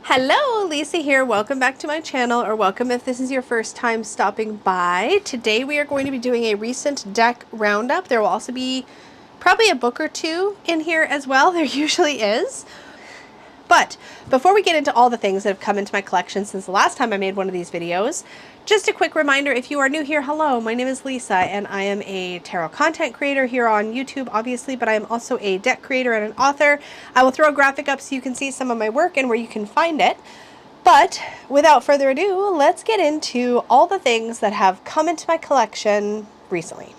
Hello, Lisa here. Welcome back to my channel, or welcome if this is your first time stopping by. Today we are going to be doing a recent deck roundup. There will also be probably a book or two in here as well. There usually is. But before we get into all the things that have come into my collection since the last time I made one of these videos, just a quick reminder, if you are new here, hello, my name is Lisa and I am a tarot content creator here on YouTube, obviously, but I am also a deck creator and an author. I will throw a graphic up so you can see some of my work and where you can find it. But without further ado, let's get into all the things that have come into my collection recently.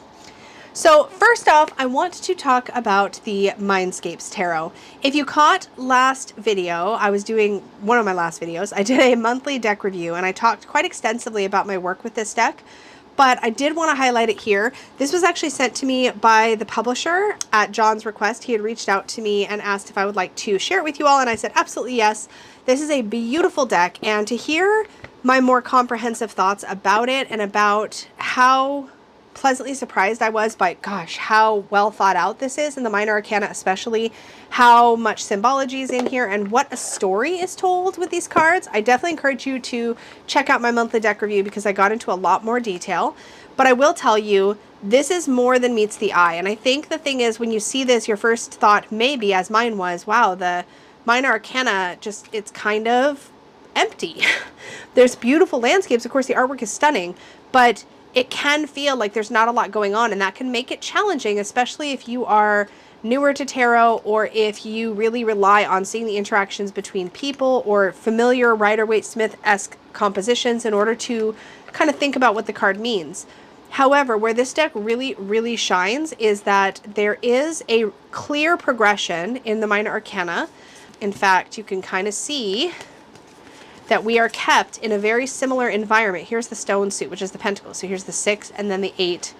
So first off, I want to talk about the Mindscapes Tarot. If you caught last video, I was doing one of my last videos. I did a monthly deck review and I talked quite extensively about my work with this deck, but I did want to highlight it here. This was actually sent to me by the publisher at John's request. He had reached out to me and asked if I would like to share it with you all, and I said absolutely yes. This is a beautiful deck, and to hear my more comprehensive thoughts about it and about how pleasantly surprised I was by, gosh, how well thought out this is, in the minor arcana especially, how much symbology is in here, and what a story is told with these cards. I definitely encourage you to check out my monthly deck review because I got into a lot more detail. But I will tell you, this is more than meets the eye. And I think the thing is, when you see this, your first thought maybe, as mine was, wow, the minor arcana, just, it's kind of empty. There's beautiful landscapes. Of course, the artwork is stunning, but it can feel like there's not a lot going on, and that can make it challenging, especially if you are newer to tarot or if you really rely on seeing the interactions between people or familiar Rider-Waite-Smith-esque compositions in order to kind of think about what the card means. However, where this deck really shines is that there is a clear progression in the minor arcana. In fact, you can kind of see that we are kept in a very similar environment. Here's the stone suit, which is the pentacle. So here's the 6, and then the 8,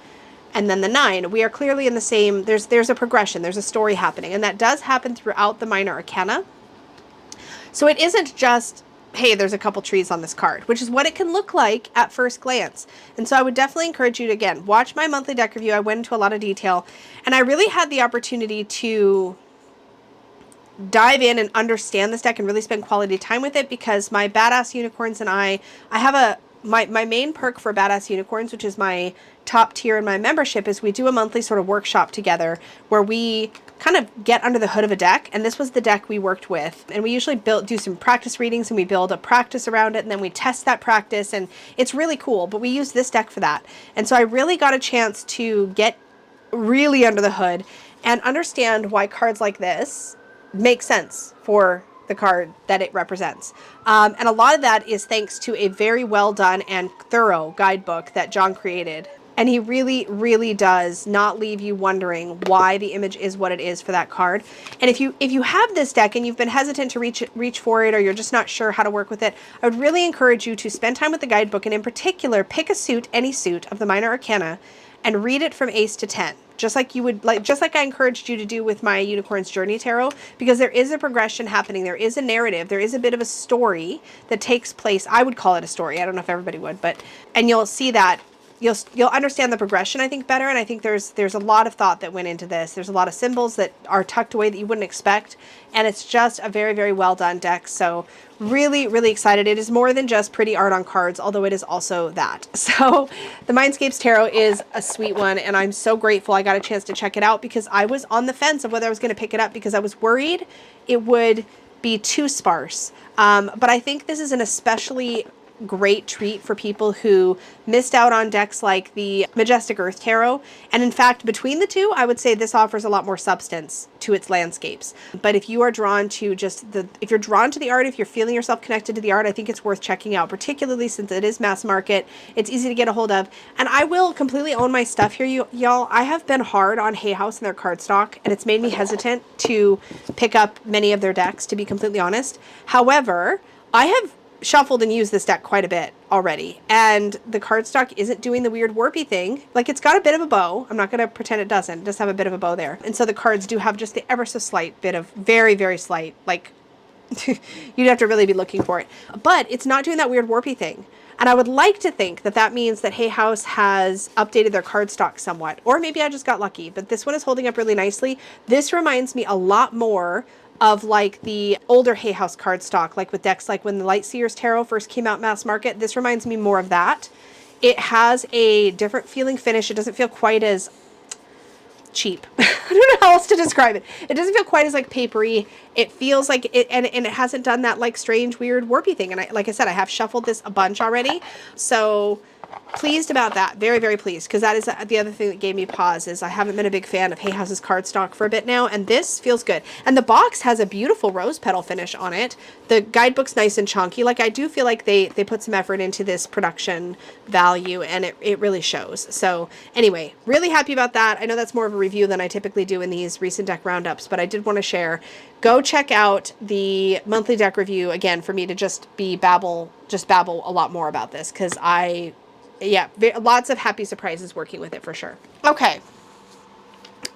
and then the 9. We are clearly in the same, there's a progression, there's a story happening, and that does happen throughout the minor arcana. So it isn't just, hey, there's a couple trees on this card, which is what it can look like at first glance. And so I would definitely encourage you to, again, watch my monthly deck review. I went into a lot of detail, and I really had the opportunity to dive in and understand this deck and really spend quality time with it, because my Badass Unicorns and I have my main perk for Badass Unicorns, which is my top tier in my membership, is we do a monthly sort of workshop together where we kind of get under the hood of a deck, and this was the deck we worked with, and we usually do some practice readings, and we build a practice around it, and then we test that practice, and it's really cool, but we use this deck for that. And so I really got a chance to get really under the hood and understand why cards like this make sense for the card that it represents. And a lot of that is thanks to a very well done and thorough guidebook that John created. And he really does not leave you wondering why the image is what it is for that card. And if you have this deck and you've been hesitant to reach for it, or you're just not sure how to work with it, I would really encourage you to spend time with the guidebook, and in particular, pick a suit, any suit of the minor arcana, and read it from ace to 10. Just like I encouraged you to do with my Unicorn's Journey Tarot, because there is a progression happening. There is a narrative. There is a bit of a story that takes place. I would call it a story. I don't know if everybody would, and you'll see that. You'll understand the progression, I think, better, and I think there's a lot of thought that went into this. There's a lot of symbols that are tucked away that you wouldn't expect, and it's just a very well done deck. So really excited. It is more than just pretty art on cards, although it is also that. So the Mindscapes Tarot is a sweet one, and I'm so grateful I got a chance to check it out, because I was on the fence of whether I was going to pick it up, because I was worried it would be too sparse. But I think this is an especially great treat for people who missed out on decks like the Majestic Earth Tarot. And in fact, between the two, I would say this offers a lot more substance to its landscapes. But if you are drawn to if you're drawn to the art, if you're feeling yourself connected to the art, I think it's worth checking out, particularly since it is mass market. It's easy to get a hold of. And I will completely own my stuff here, y'all. I have been hard on Hay House and their cardstock, and it's made me hesitant to pick up many of their decks, to be completely honest. However, I have shuffled and used this deck quite a bit already, and the cardstock isn't doing the weird warpy thing. Like, it's got a bit of a bow. I'm not going to pretend it doesn't. It does have a bit of a bow there. And so the cards do have just the ever so slight bit of very slight, like, you'd have to really be looking for it. But it's not doing that weird warpy thing. And I would like to think that that means that Hay House has updated their cardstock somewhat. Or maybe I just got lucky, but this one is holding up really nicely. This reminds me a lot more of like the older Hay House cardstock, like with decks like when the Lightseers Tarot first came out mass market. This reminds me more of that. It has a different feeling finish. It doesn't feel quite as cheap. I don't know how else to describe it. It doesn't feel quite as like papery. It feels like it, and it hasn't done that like strange, weird, warpy thing. And like I said, I have shuffled this a bunch already. So pleased about that. Very, very pleased. Because that is the other thing that gave me pause is I haven't been a big fan of Hay House's cardstock for a bit now. And this feels good. And the box has a beautiful rose petal finish on it. The guidebook's nice and chunky. Like I do feel like they put some effort into this production value and it really shows. So anyway, really happy about that. I know that's more of a review than I typically do in these recent deck roundups, but I did want to share. Go check out the monthly deck review again for me to just babble a lot more about this because lots of happy surprises working with it for sure. Okay.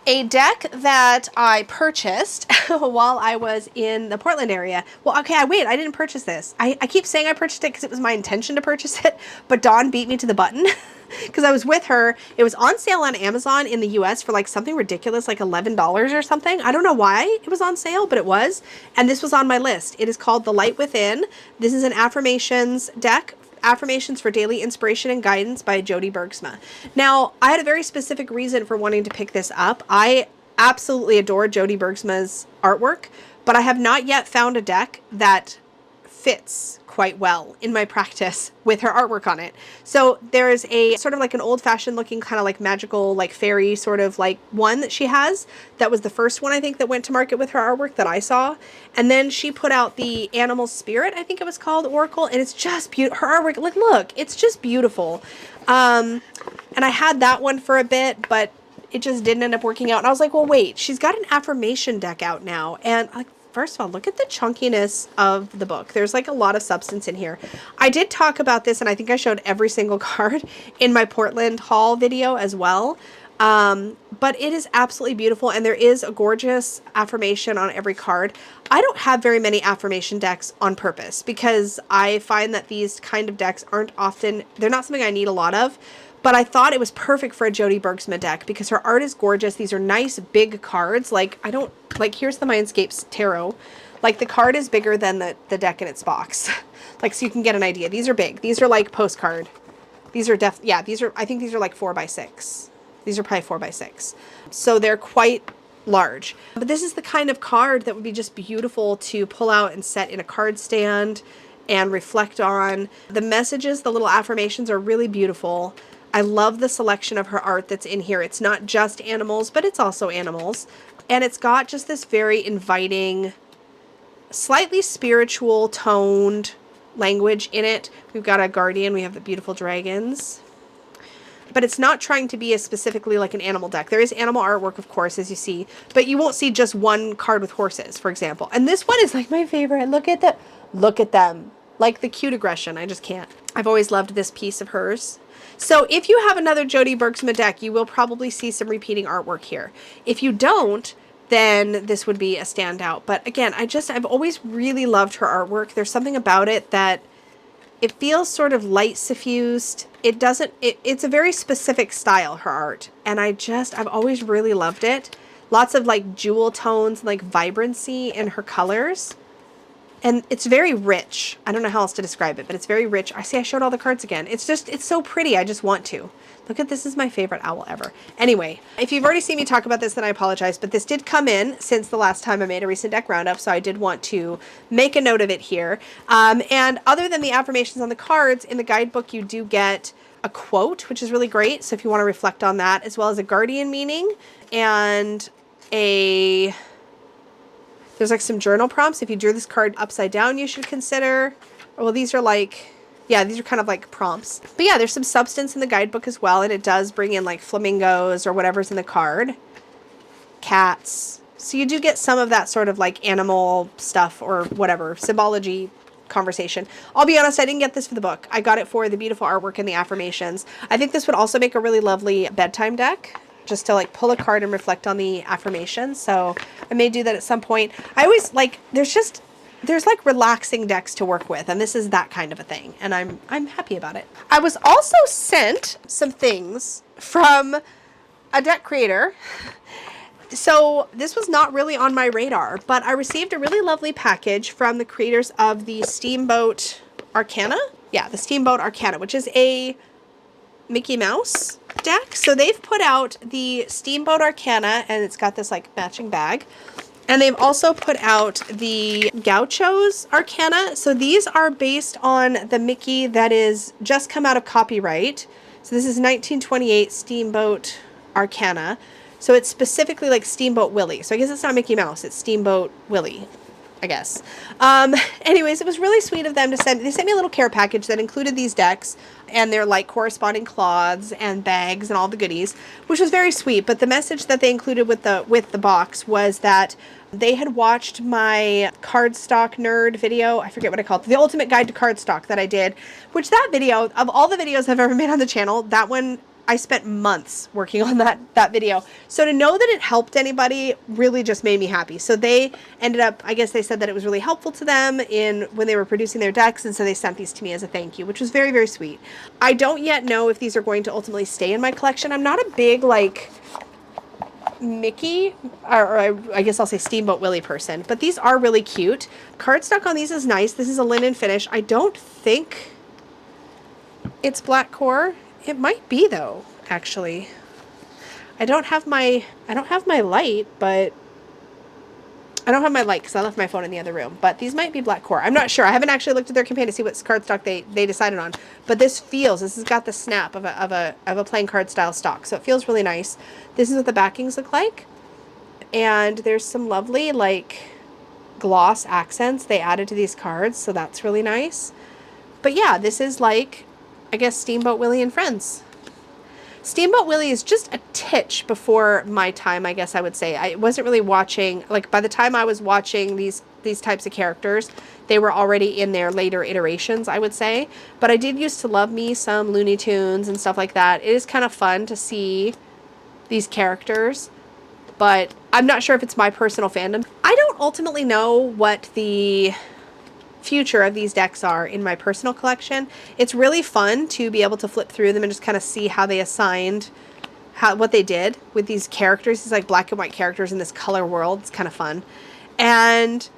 A deck that I purchased while I was in the Portland area. Well, okay, I didn't purchase this. I keep saying I purchased it because it was my intention to purchase it, but Dawn beat me to the button because I was with her. It was on sale on Amazon in the US for like something ridiculous, like $11 or something. I don't know why it was on sale, but it was. And this was on my list. It is called The Light Within. This is an affirmations deck. Affirmations for Daily Inspiration and Guidance by Jody Bergsma. Now, I had a very specific reason for wanting to pick this up. I absolutely adore Jody Bergsma's artwork, but I have not yet found a deck that fits quite well in my practice with her artwork on it. So there is a sort of like an old-fashioned looking kind of like magical like fairy sort of like one that she has. That was the first one I think that went to market with her artwork that I saw. And then she put out the Animal Spirit, I think it was called, Oracle, and it's just beautiful. Her artwork, like look, it's just beautiful. And I had that one for a bit, but it just didn't end up working out. And I was like, well, wait, she's got an affirmation deck out now. And like, first of all, look at the chunkiness of the book. There's like a lot of substance in here. I did talk about this, and I think I showed every single card in my Portland haul video as well. But it is absolutely beautiful, and there is a gorgeous affirmation on every card. I don't have very many affirmation decks on purpose because I find that these kind of decks aren't often, they're not something I need a lot of. But I thought it was perfect for a Jody Bergsma deck because her art is gorgeous. These are nice big cards. Like here's the Mindscapes Tarot. Like the card is bigger than the deck in its box. Like so you can get an idea. These are big. These are like postcard. These are I think these are like 4x6. These are probably 4x6. So they're quite large. But this is the kind of card that would be just beautiful to pull out and set in a card stand and reflect on. The messages, the little affirmations are really beautiful. I love the selection of her art that's in here. It's not just animals, but it's also animals. And it's got just this very inviting, slightly spiritual toned language in it. We've got a guardian. We have the beautiful dragons. But it's not trying to be as specifically like an animal deck. There is animal artwork, of course, as you see. But you won't see just one card with horses, for example. And this one is like my favorite. Look at them. Like the cute aggression. I just can't. I've always loved this piece of hers. So if you have another Jody Bergsma deck, you will probably see some repeating artwork here. If you don't, then this would be a standout. But again, I've always really loved her artwork. There's something about it that it feels sort of light suffused. It's a very specific style, her art. And I've always really loved it. Lots of like jewel tones, like vibrancy in her colors. And it's very rich. I don't know how else to describe it, but it's very rich. I showed all the cards again. It's so pretty. I just want to. Look at this. Is my favorite owl ever. Anyway, if you've already seen me talk about this, then I apologize. But this did come in since the last time I made a recent deck roundup, so I did want to make a note of it here. And other than the affirmations on the cards, in the guidebook you do get a quote, which is really great. So if you want to reflect on that, as well as a guardian meaning and there's like some journal prompts. If you drew this card upside down, you should consider. Well, these are kind of like prompts. But yeah, there's some substance in the guidebook as well. And it does bring in like flamingos or whatever's in the card. Cats. So you do get some of that sort of like animal stuff or whatever, symbology conversation. I'll be honest, I didn't get this for the book. I got it for the beautiful artwork and the affirmations. I think this would also make a really lovely bedtime deck. Just to like pull a card and reflect on the affirmation. So I may do that at some point. I always like, there's like relaxing decks to work with. And this is that kind of a thing. And I'm happy about it. I was also sent some things from a deck creator So this was not really on my radar, but I received a really lovely package from the creators of the Steamboat Arcana. Yeah, the Steamboat Arcana, which is a Mickey Mouse deck. So they've put out the Steamboat Arcana, and it's got this like matching bag. And they've also put out the Gauchos Arcana. So these are based on the Mickey that is just come out of copyright. So this is 1928 Steamboat Arcana. So it's specifically like Steamboat Willie. So I guess it's not Mickey Mouse, it's Steamboat Willie, I guess. Anyways, it was really sweet of them to they sent me a little care package that included these decks and their like corresponding cloths and bags and all the goodies, which was very sweet. But the message that they included with the box was that they had watched my cardstock nerd video. I forget what I called it. The Ultimate Guide to Cardstock that I did, which that video, of all the videos I've ever made on the channel, that one, I spent months working on that video. So to know that it helped anybody really just made me happy. So they ended up, I guess they said that it was really helpful to them when they were producing their decks. And so they sent these to me as a thank you, which was very, very sweet. I don't yet know if these are going to ultimately stay in my collection. I'm not a big like Mickey, or I guess I'll say Steamboat Willie person, but these are really cute. Cardstock on these is nice. This is a linen finish. I don't think it's black core. It might be though, actually. I don't have my light, but I don't have my light because I left my phone in the other room. But these might be black core. I'm not sure. I haven't actually looked at their campaign to see what cardstock they decided on. But this has got the snap of a playing card style stock, so it feels really nice. This is what the backings look like, and there's some lovely like gloss accents they added to these cards, so that's really nice. But yeah, this is like, I guess, Steamboat Willie and Friends. Steamboat Willie is just a titch before my time, I guess I would say. I wasn't really watching, like by the time I was watching these types of characters, they were already in their later iterations, I would say. But I did used to love me some Looney Tunes and stuff like that. It is kind of fun to see these characters, but I'm not sure if it's my personal fandom. I don't ultimately know what the future of these decks are in my personal collection. It's really fun to be able to flip through them and just kind of see how they assigned what they did with these characters, these like black and white characters in this color world. It's kind of fun. And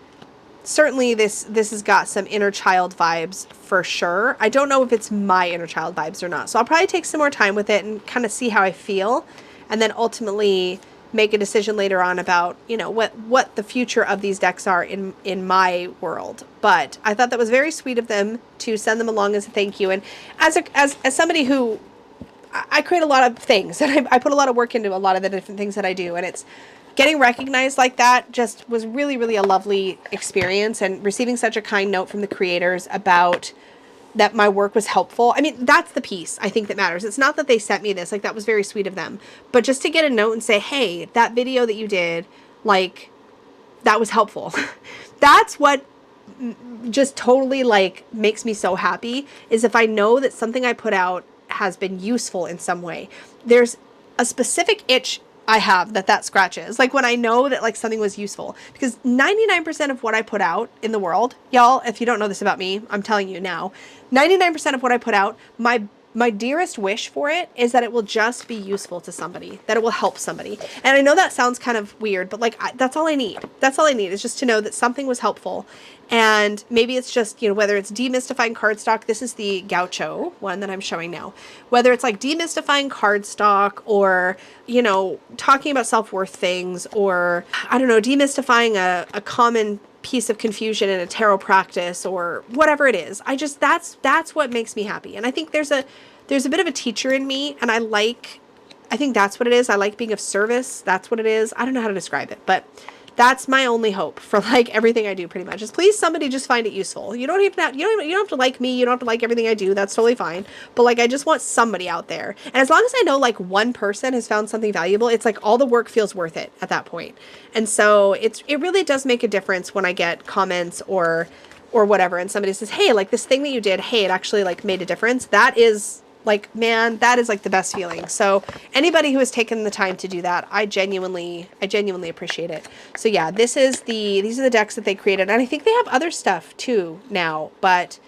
certainly this has got some inner child vibes for sure. I don't know if it's my inner child vibes or not. So I'll probably take some more time with it and kind of see how I feel, and then ultimately make a decision later on about, you know, what the future of these decks are in my world. But I thought that was very sweet of them to send them along as a thank you. And as somebody who, I create a lot of things, and I put a lot of work into a lot of the different things that I do, and it's getting recognized like that just was really, really a lovely experience. And receiving such a kind note from the creators about that my work was helpful. I mean, that's the piece I think that matters. It's not that they sent me this, like that was very sweet of them, but just to get a note and say, hey, that video that you did, like, that was helpful. That's what just totally like makes me so happy, is if I know that something I put out has been useful in some way. There's a specific itch I have that scratches, like when I know that like something was useful, because 99% of what I put out in the world, y'all, if you don't know this about me, I'm telling you now, 99% of what I put out, my dearest wish for it is that it will just be useful to somebody, that it will help somebody. And I know that sounds kind of weird, but like that's all I need. That's all I need, is just to know that something was helpful. And maybe it's just, you know, whether it's demystifying cardstock, this is the Gaucho one that I'm showing now, whether it's like demystifying cardstock, or, you know, talking about self-worth things, or I don't know, demystifying a common piece of confusion in a tarot practice, or whatever it is. I just, that's what makes me happy. And I think there's a bit of a teacher in me, and I think that's what it is. I like being of service. That's what it is. I don't know how to describe it, but that's my only hope for like everything I do, pretty much, is please somebody just find it useful. You don't have to like me. You don't have to like everything I do. That's totally fine. But like, I just want somebody out there. And as long as I know like one person has found something valuable, it's like all the work feels worth it at that point. And so it really does make a difference when I get comments or whatever, and somebody says, hey, like this thing that you did, hey, it actually like made a difference. That is like, man, that is like the best feeling. So anybody who has taken the time to do that, I genuinely appreciate it. So yeah, these are the decks that they created. And I think they have other stuff too now, but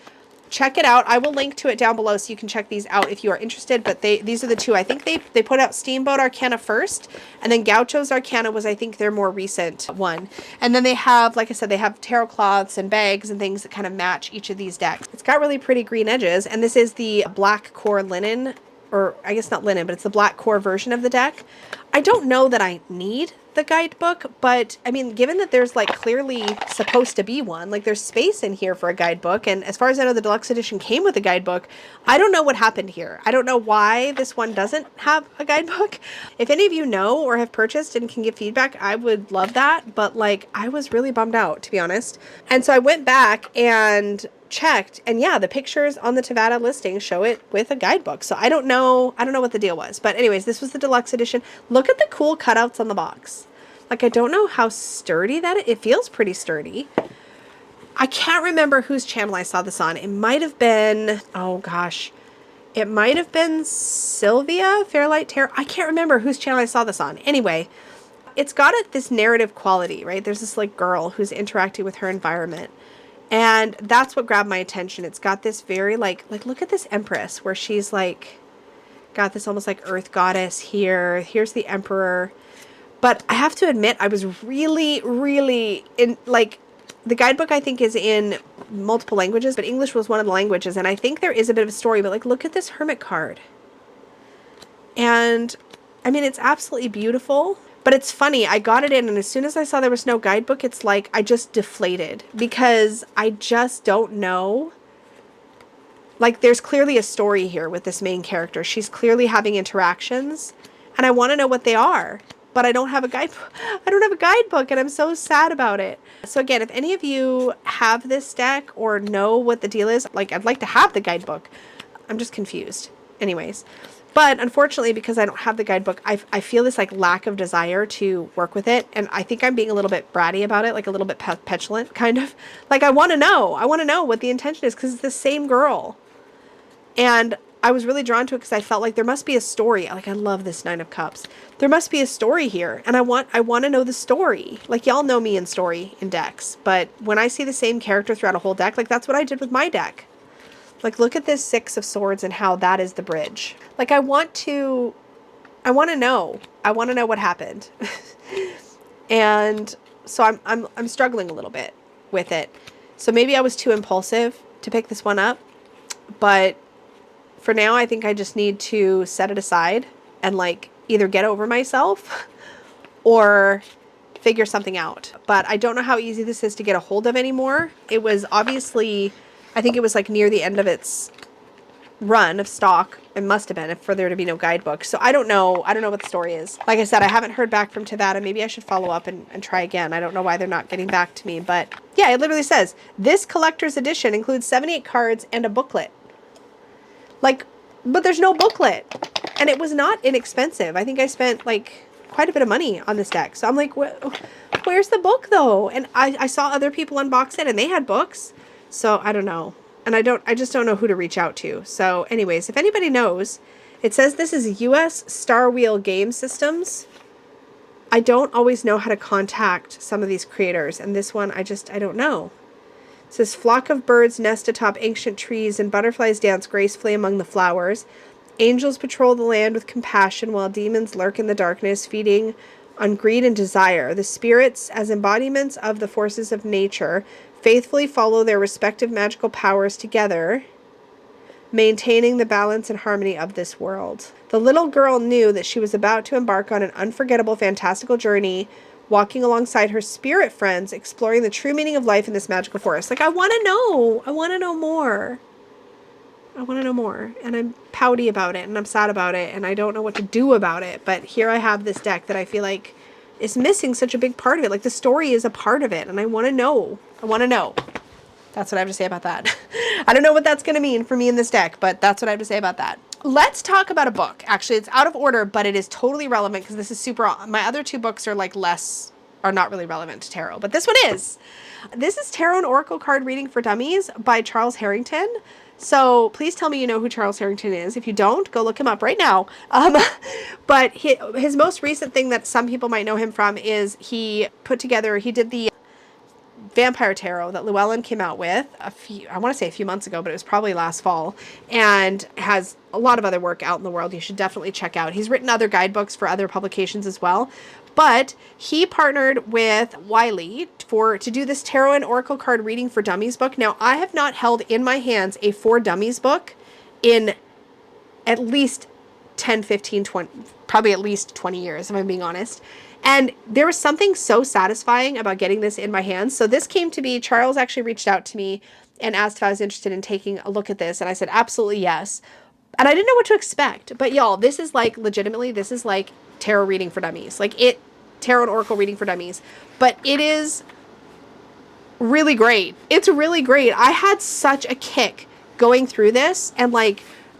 check it out. I will link to it down below so you can check these out if you are interested. But these are the two. I think they put out Steamboat Arcana first, and then Gauchos Arcana was, I think, their more recent one. And then they have, like I said, they have tarot cloths and bags and things that kind of match each of these decks. It's got really pretty green edges, and this is the black core linen, or I guess not linen, but it's the black core version of the deck. I don't know that I need the guidebook, but I mean, given that there's like clearly supposed to be one, like there's space in here for a guidebook, and as far as I know, the deluxe edition came with a guidebook. I don't know what happened here. I don't know why this one doesn't have a guidebook. If any of you know or have purchased and can give feedback, I would love that, but like I was really bummed out, to be honest. And so I went back and checked, and yeah, the pictures on the Tevada listing show it with a guidebook. So I don't know what the deal was, but anyways, this was the deluxe edition. Look at the cool cutouts on the box. Like, I don't know how sturdy that is. It feels pretty sturdy. I can't remember whose channel I saw this on. It might have been, oh gosh, it might have been Sylvia Fairlight Tarot. I can't remember whose channel I saw this on. Anyway, it's got this narrative quality, right? There's this like girl who's interacting with her environment. And that's what grabbed my attention. It's got this very like look at this Empress where she's like got this almost like earth goddess here. Here's the Emperor. But I have to admit, I was really, really in like the guidebook, I think, is in multiple languages, but English was one of the languages. And I think there is a bit of a story, but like, look at this Hermit card. And I mean, it's absolutely beautiful. But it's funny, I got it in, and as soon as I saw there was no guidebook, it's like I just deflated because I just don't know. Like, there's clearly a story here with this main character. She's clearly having interactions, and I want to know what they are, but I don't have a guidebook. I don't have a guidebook, and I'm so sad about it. So again, if any of you have this deck or know what the deal is, like, I'd like to have the guidebook. I'm just confused. Anyways. But unfortunately, because I don't have the guidebook, I feel this like lack of desire to work with it. And I think I'm being a little bit bratty about it, like a little bit petulant, kind of. Like, I want to know. I want to know what the intention is because it's the same girl. And I was really drawn to it because I felt like there must be a story. Like, I love this Nine of Cups. There must be a story here. And I want to know the story. Like, y'all know me in story in decks. But when I see the same character throughout a whole deck, like that's what I did with my deck. Like, look at this Six of Swords and how that is the bridge. Like, I want to know. I want to know what happened. And so I'm struggling a little bit with it. So maybe I was too impulsive to pick this one up. But for now, I think I just need to set it aside and like either get over myself or figure something out. But I don't know how easy this is to get a hold of anymore. It was obviously, I think it was like near the end of its run of stock. It must have been for there to be no guidebook. So I don't know. I don't know what the story is. Like I said, I haven't heard back from Tevada. Maybe I should follow up and try again. I don't know why they're not getting back to me. But yeah, it literally says, this collector's edition includes 78 cards and a booklet. Like, but there's no booklet. And it was not inexpensive. I think I spent like quite a bit of money on this deck. So I'm like, where's the book though? And I saw other people unbox it and they had books. So I don't know. And I just don't know who to reach out to. So anyways, if anybody knows, it says this is US Starwheel Game Systems. I don't always know how to contact some of these creators. And this one, I don't know. It says, flock of birds nest atop ancient trees and butterflies dance gracefully among the flowers. Angels patrol the land with compassion while demons lurk in the darkness, feeding on greed and desire. The spirits, as embodiments of the forces of nature, faithfully follow their respective magical powers together, maintaining the balance and harmony of this world. The little girl knew that she was about to embark on an unforgettable, fantastical journey, walking alongside her spirit friends, exploring the true meaning of life in this magical forest. Like, I want to know. I want to know more. I want to know more. And I'm pouty about it, and I'm sad about it, and I don't know what to do about it. But here I have this deck that I feel like is missing such a big part of it. Like, the story is a part of it, and I want to know. I want to know. That's what I have to say about that. I don't know what that's going to mean for me in this deck, but that's what I have to say about that. Let's talk about a book. Actually, it's out of order, but it is totally relevant because this is super... My other two books are like are not really relevant to tarot, but this one is. This is Tarot and Oracle Card Reading for Dummies by Charles Harrington. So please tell me you know who Charles Harrington is. If you don't, go look him up right now. But his most recent thing that some people might know him from is he did the Vampire Tarot that Llewellyn came out with I want to say a few months ago, but it was probably last fall, and has a lot of other work out in the world you should definitely check out. He's written other guidebooks for other publications as well, but he partnered with Wiley to do this Tarot and Oracle card reading for dummies book. Now, I have not held in my hands a for dummies book in at least 10, 15, 20, probably at least 20 years, if I'm being honest. And there was something so satisfying about getting this in my hands. So this came to be, Charles actually reached out to me and asked if I was interested in taking a look at this. And I said, absolutely yes. And I didn't know what to expect. But y'all, this is like, legitimately, this is like tarot reading for dummies. Tarot and Oracle reading for dummies. But it is really great. It's really great. I had such a kick going through this. And I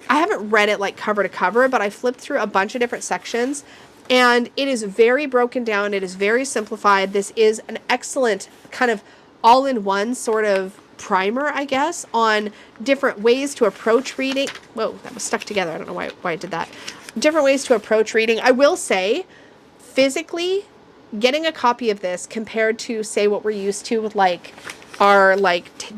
haven't read it cover to cover, but I flipped through a bunch of different sections. And it is very broken down. It is very simplified. This is an excellent kind of all-in-one sort of primer, I guess, on different ways to approach reading. Whoa, that was stuck together. I don't know why I did that. Different ways to approach reading. I will say, physically, getting a copy of this compared to, say, what we're used to with our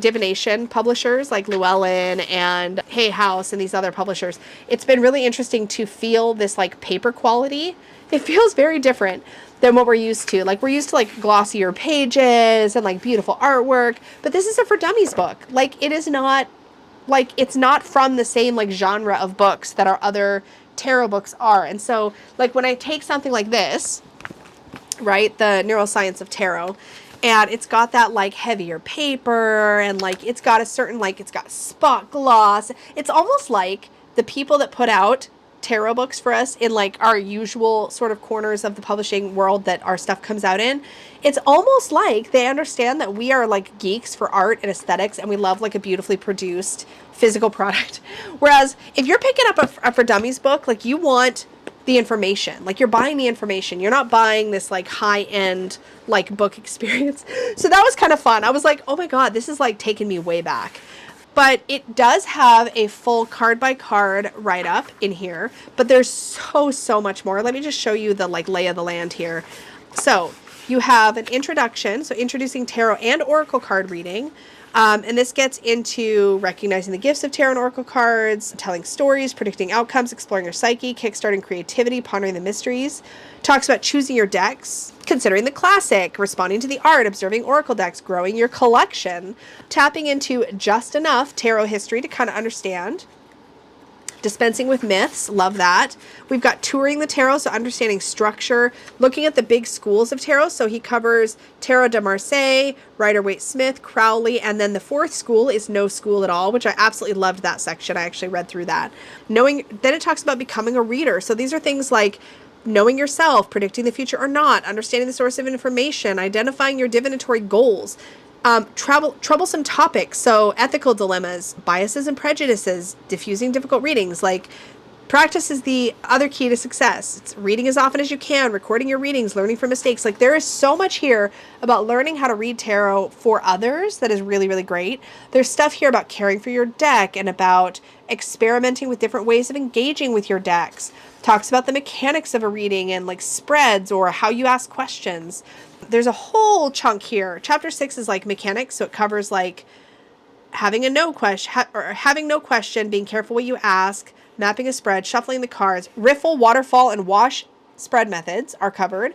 divination publishers like Llewellyn and Hay House and these other publishers, it's been really interesting to feel this paper quality. It feels very different than what we're used to. We're used to glossier pages and beautiful artwork, but this is a for dummies book. It is not it's not from the same genre of books that our other tarot books are. And so when I take something like this, right, the Neuroscience of Tarot, and it's got that heavier paper and it's got a certain it's got spot gloss. It's almost like the people that put out tarot books for us in our usual sort of corners of the publishing world that our stuff comes out in. It's almost like they understand that we are geeks for art and aesthetics, and we love a beautifully produced physical product. Whereas if you're picking up a for dummies book, you want the information. You're buying the information. You're not buying this high-end book experience. So that was kind of fun. I was like, oh my God, this is taking me way back. But it does have a full card by card write-up in here, but there's so much more. Let me just show you the lay of the land here. So you have an introduction, so introducing tarot and oracle card reading. And this gets into recognizing the gifts of tarot and oracle cards, telling stories, predicting outcomes, exploring your psyche, kickstarting creativity, pondering the mysteries. Talks about choosing your decks, considering the classic, responding to the art, observing oracle decks, growing your collection, tapping into just enough tarot history to kind of understand. Dispensing with myths, love that. We've got touring the tarot, so understanding structure, looking at the big schools of tarot. So he covers Tarot de Marseille, Rider-Waite-Smith, Crowley, and then the fourth school is no school at all, which I absolutely loved that section. I actually read through that. Then it talks about becoming a reader. So these are things like knowing yourself, predicting the future or not, understanding the source of information, identifying your divinatory goals. Troublesome topics, so ethical dilemmas, biases and prejudices, diffusing difficult readings. Practice is the other key to success. It's reading as often as you can, recording your readings, learning from mistakes. There is so much here about learning how to read tarot for others that is really, really great. There's stuff here about caring for your deck and about experimenting with different ways of engaging with your decks. Talks about the mechanics of a reading and spreads or how you ask questions. There's a whole chunk here. Chapter 6 is mechanics, so it covers having no question, being careful what you ask, mapping a spread, shuffling the cards, riffle, waterfall, and wash spread methods are covered,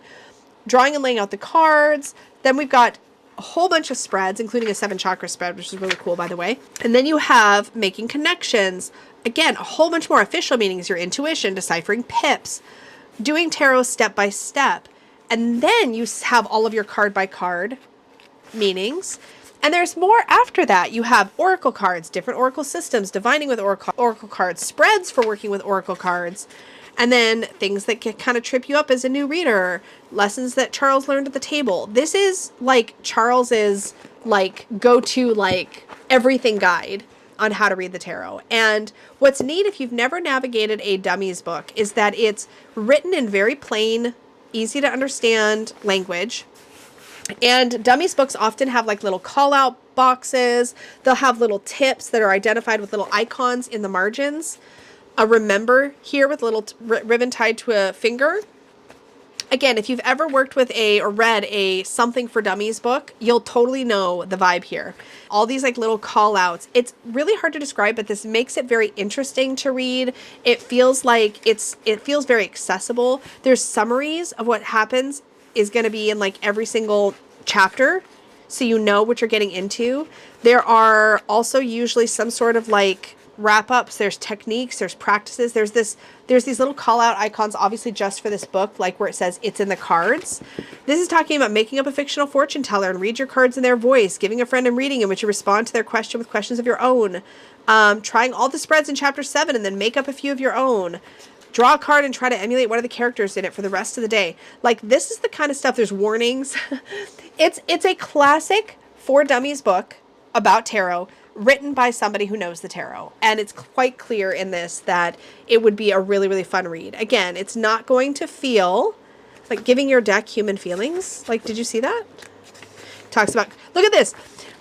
drawing and laying out the cards. Then we've got a whole bunch of spreads, including a 7 chakra spread, which is really cool, by the way. And then you have making connections. Again, a whole bunch more official meanings, your intuition, deciphering pips, doing tarot step by step. And then you have all of your card by card meanings. And there's more after that. You have oracle cards, different oracle systems, divining with oracle cards, spreads for working with oracle cards, and then things that can kind of trip you up as a new reader, lessons that Charles learned at the table. This is Charles's go-to everything guide on how to read the tarot. And what's neat, if you've never navigated a dummies book, is that it's written in very plain, easy to understand language. And dummies books often have little call out boxes. They'll have little tips that are identified with little icons in the margins. A remember here with a little ribbon tied to a finger. Again, if you've ever worked with or read a Something for Dummies book, you'll totally know the vibe here. All these like little call outs. It's really hard to describe, but this makes it very interesting to read. It feels like it feels very accessible. There's summaries of what happens is going to be in like every single chapter, so you know what you're getting into. There are also usually some sort of like wrap-ups, there's techniques, there's practices, there's these little call-out icons, obviously just for this book, like where it says it's in the cards. This is talking about making up a fictional fortune teller and read your cards in their voice, giving a friend a reading in which you respond to their question with questions of your own, trying all the spreads in chapter 7 and then make up a few of your own, draw a card and try to emulate one of the characters in it for the rest of the day. Like, this is the kind of stuff, there's warnings. It's a classic for dummies book about tarot, written by somebody who knows the tarot. And it's quite clear in this that it would be a really, really fun read. Again, it's not going to feel like giving your deck human feelings. Like, did you see that? Talks about, look at this,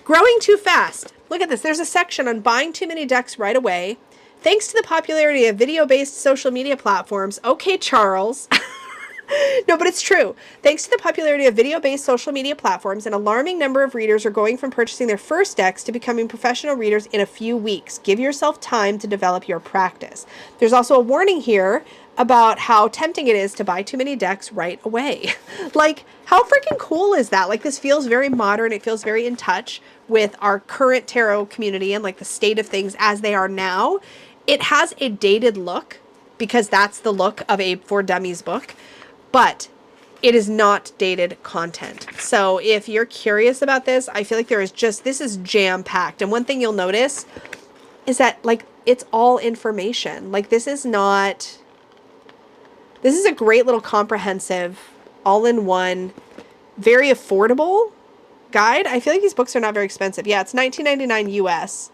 growing too fast. Look at this. There's a section on buying too many decks right away. Thanks to the popularity of video-based social media platforms. Okay, Charles. No, but it's true. Thanks to the popularity of video-based social media platforms, an alarming number of readers are going from purchasing their first decks to becoming professional readers in a few weeks. Give yourself time to develop your practice. There's also a warning here about how tempting it is to buy too many decks right away. Like, how freaking cool is that? Like, this feels very modern. It feels very in touch with our current tarot community and like the state of things as they are now. It has a dated look because that's the look of a For Dummies book. But it is not dated content. So if you're curious about this, I feel like this is jam-packed. And one thing you'll notice is that, like, it's all information. Like, this is a great little comprehensive, all-in-one, very affordable guide. I feel like these books are not very expensive. Yeah, it's $19.99 US.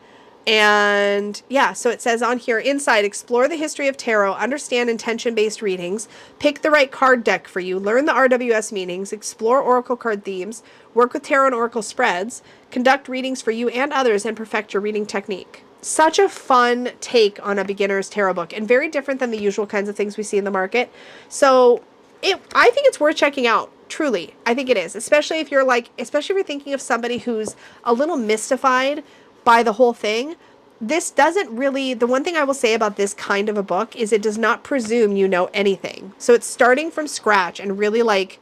And yeah, so it says on here, inside, explore the history of tarot, understand intention-based readings, pick the right card deck for you, learn the RWS meanings, explore oracle card themes, work with tarot and oracle spreads, conduct readings for you and others, and perfect your reading technique. Such a fun take on a beginner's tarot book, and very different than the usual kinds of things we see in the market. So I think it's worth checking out. Truly, I think it is, especially if you're thinking of somebody who's a little mystified by the whole thing. This doesn't really, the one thing I will say about this kind of a book is it does not presume you know anything. So it's starting from scratch and really like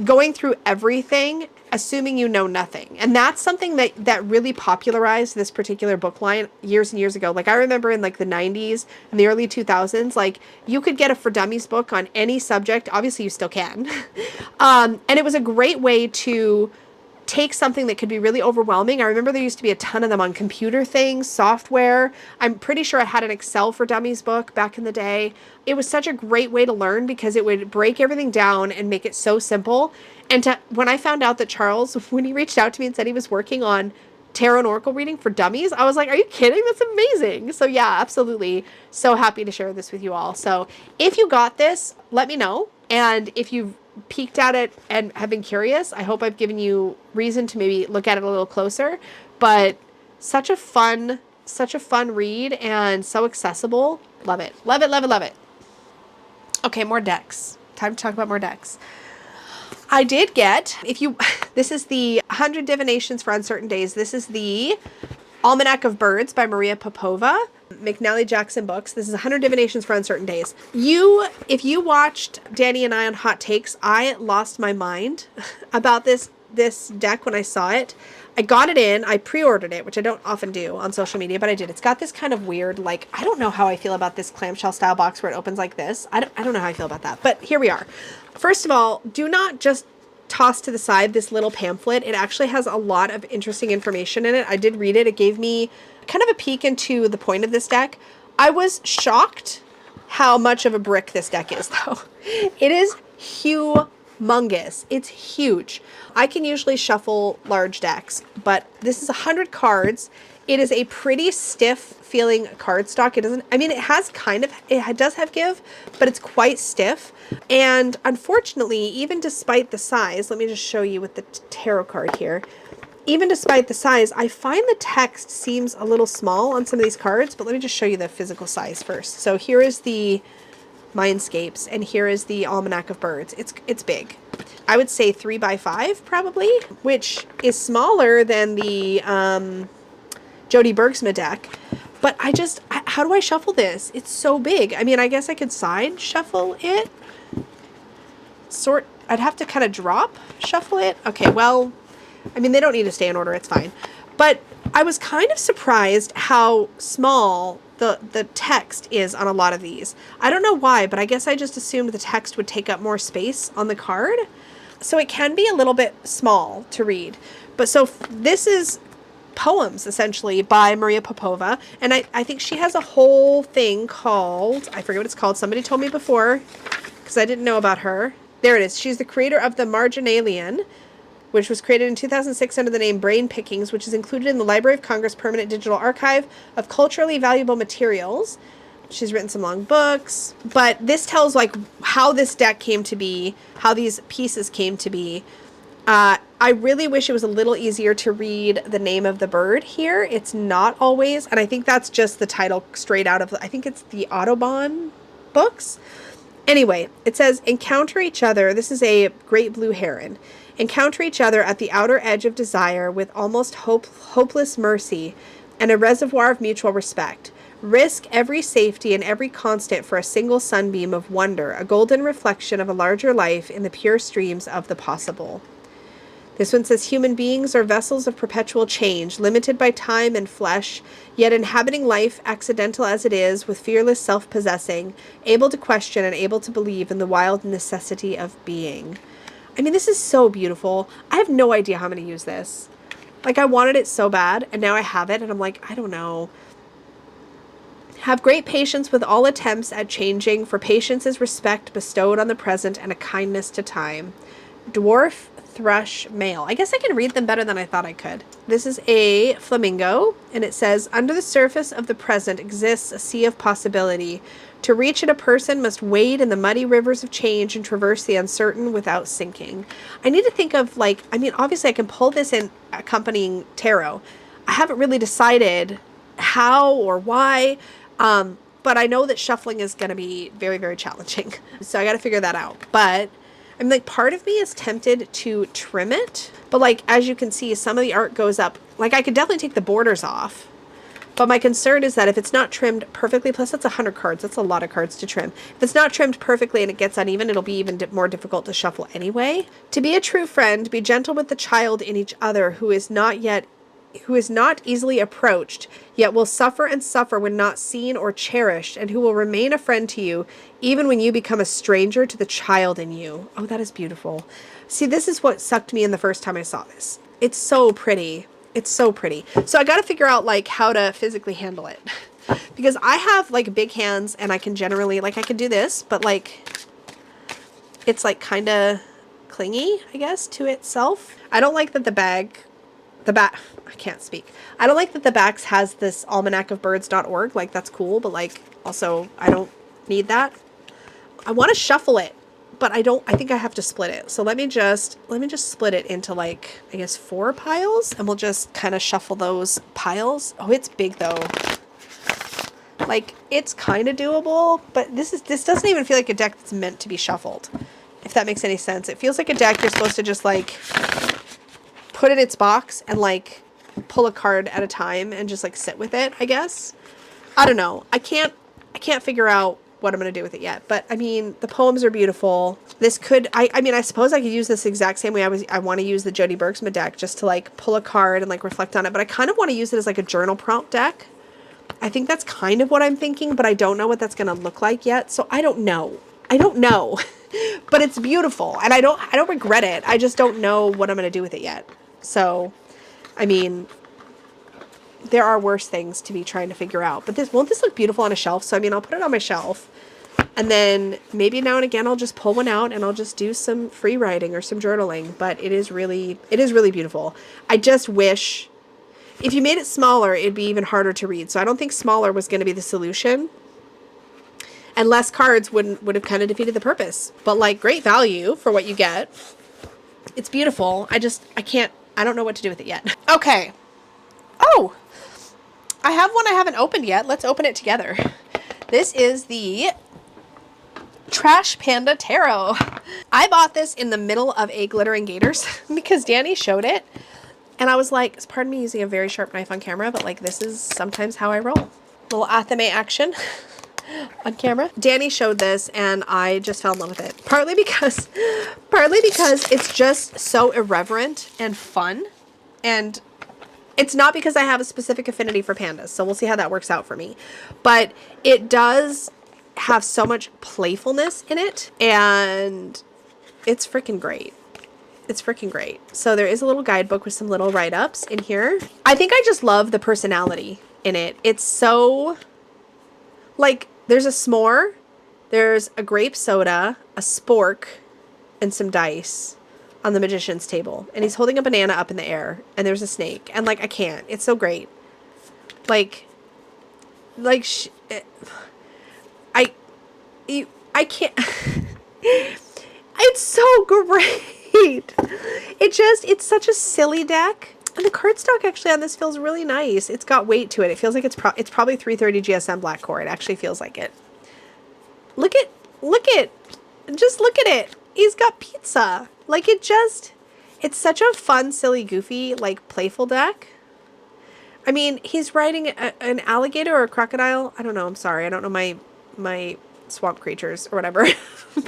going through everything, assuming you know nothing. And that's something that really popularized this particular book line years and years ago. Like, I remember in like the 90s and the early 2000s, like, you could get a For Dummies book on any subject. Obviously you still can. And it was a great way to take something that could be really overwhelming. I remember there used to be a ton of them on computer things, software. I'm pretty sure I had an Excel for Dummies book back in the day. It was such a great way to learn because it would break everything down and make it so simple. And when I found out that Charles, when he reached out to me and said he was working on tarot and oracle reading for dummies, I was like, are you kidding? That's amazing. So yeah, absolutely. So happy to share this with you all. So if you got this, let me know. And if you've peeked at it and have been curious, I hope I've given you reason to maybe look at it a little closer. But such a fun read and so accessible. Love it. Love it, love it, love it. Okay, more decks. Time to talk about more decks. I did get, this is the 100 Divinations for Uncertain Days. This is the Almanac of Birds by Maria Popova, McNally Jackson Books. This is 100 Divinations for Uncertain Days. If you watched Danny and I on Hot Takes, I lost my mind about this deck when I saw it. I got it in, I pre-ordered it, which I don't often do on social media, but I did. It's got this kind of weird, like, I don't know how I feel about this clamshell style box where it opens like this. I don't know how I feel about that, but here we are. First of all, do not just toss to the side this little pamphlet. It actually has a lot of interesting information in it. I did read it. It gave me kind of a peek into the point of this deck. I was shocked how much of a brick this deck is, though. It is humongous. It's huge. I can usually shuffle large decks, but this is 100 cards. It is a pretty stiff feeling cardstock. It does have give, but it's quite stiff. And unfortunately, even despite the size, let me just show you with the tarot card here. Even despite the size, I find the text seems a little small on some of these cards, but let me just show you the physical size first. So here is the Mindscapes, and here is the Almanac of Birds. It's big. I would say 3 by 5 probably, which is smaller than the Jody Bergsma deck. But how do I shuffle this? It's so big. I mean, I guess I could side shuffle it. I'd have to kind of drop shuffle it. Okay, well, I mean, they don't need to stay in order. It's fine. But I was kind of surprised how small the text is on a lot of these. I don't know why, but I guess I just assumed the text would take up more space on the card. So it can be a little bit small to read. But so this is poems, essentially, by Maria Popova. And I think she has a whole thing called, I forget what it's called. Somebody told me before, because I didn't know about her. There it is. She's the creator of the Marginalian, which was created in 2006 under the name Brain Pickings, which is included in the Library of Congress Permanent Digital Archive of Culturally Valuable Materials. She's written some long books, but this tells like how this deck came to be, how these pieces came to be. I really wish it was a little easier to read the name of the bird here. It's not always, and I think that's just the title straight out of, I think it's the Audubon books. Anyway, it says, encounter each other. This is a great blue heron. Encounter each other at the outer edge of desire with almost hopeless mercy and a reservoir of mutual respect. Risk every safety and every constant for a single sunbeam of wonder, a golden reflection of a larger life in the pure streams of the possible. This one says, human beings are vessels of perpetual change, limited by time and flesh, yet inhabiting life, accidental as it is, with fearless self-possessing, able to question and able to believe in the wild necessity of being. I mean, this is so beautiful. I have no idea how I'm going to use this. Like, I wanted it so bad, and now I have it, and I'm like, I don't know. Have great patience with all attempts at changing, for patience is respect bestowed on the present and a kindness to time. Dwarf, thrush, male. I guess I can read them better than I thought I could. This is a flamingo, and it says, under the surface of the present exists a sea of possibility. To reach it, a person must wade in the muddy rivers of change and traverse the uncertain without sinking. I need to think of, like, I mean, obviously I can pull this in accompanying tarot. I haven't really decided how or why, but I know that shuffling is going to be very, very challenging. So I got to figure that out. But I'm like, part of me is tempted to trim it. But like, as you can see, some of the art goes up. Like, I could definitely take the borders off. But my concern is that if it's not trimmed perfectly, plus that's 100 cards. That's a lot of cards to trim. If it's not trimmed perfectly and it gets uneven, it'll be even more difficult to shuffle anyway. To be a true friend, be gentle with the child in each other who is not easily approached, yet will suffer and suffer when not seen or cherished, and who will remain a friend to you, even when you become a stranger to the child in you. Oh, that is beautiful. See, this is what sucked me in the first time I saw this. It's so pretty. It's so pretty. So I got to figure out like how to physically handle it because I have like big hands and I can generally, like, I can do this, but like, it's like kind of clingy, I guess, to itself. I don't like that the back, I can't speak. I don't like that the backs has this almanacofbirds.org. Like, that's cool, but like, also I don't need that. I want to shuffle it, but I think I have to split it. So let me just split it into like, I guess 4 piles, and we'll just kind of shuffle those piles. Oh, it's big though. Like, it's kind of doable, but this doesn't even feel like a deck that's meant to be shuffled, if that makes any sense. It feels like a deck you're supposed to just like put in its box and like pull a card at a time and just like sit with it, I guess. I don't know. I can't figure out what I'm going to do with it yet. But I mean, the poems are beautiful. This could, I mean, I suppose I could use this exact same way I want to use the Jody Bergsma deck, just to like pull a card and like reflect on it. But I kind of want to use it as like a journal prompt deck. I think that's kind of what I'm thinking, but I don't know what that's going to look like yet. So I don't know. But it's beautiful and I don't regret it. I just don't know what I'm going to do with it yet. So, I mean, there are worse things to be trying to figure out. But won't this look beautiful on a shelf? So, I mean, I'll put it on my shelf. And then maybe now and again I'll just pull one out and I'll just do some free writing or some journaling. But it is really beautiful. I just wish, if you made it smaller, it'd be even harder to read. So I don't think smaller was going to be the solution. And less cards would have kind of defeated the purpose. But like, great value for what you get. It's beautiful. I don't know what to do with it yet. Okay. Oh, I have one I haven't opened yet. Let's open it together. This is the Trash Panda Tarot. I bought this in the middle of a Glittering Gators because Danny showed it. And I was like, pardon me using a very sharp knife on camera, but like this is sometimes how I roll. Little Athame action on camera. Danny showed this and I just fell in love with it. Partly because it's just so irreverent and fun. And it's not because I have a specific affinity for pandas. So we'll see how that works out for me. But it does have so much playfulness in it. And it's freaking great. It's freaking great. So there is a little guidebook with some little write-ups in here. I think I just love the personality in it. It's so, like, there's a s'more, there's a grape soda, a spork, and some dice on the magician's table. And he's holding a banana up in the air, and there's a snake. And, like, I can't. It's so great. I can't. It's so great. It's such a silly deck. And the cardstock actually on this feels really nice. It's got weight to it. It feels like it's probably 330 GSM black core. It actually feels like it. Just look at it. He's got pizza. Like it's such a fun, silly, goofy, like playful deck. I mean, he's riding an alligator or a crocodile. I don't know. I'm sorry. I don't know my swamp creatures or whatever.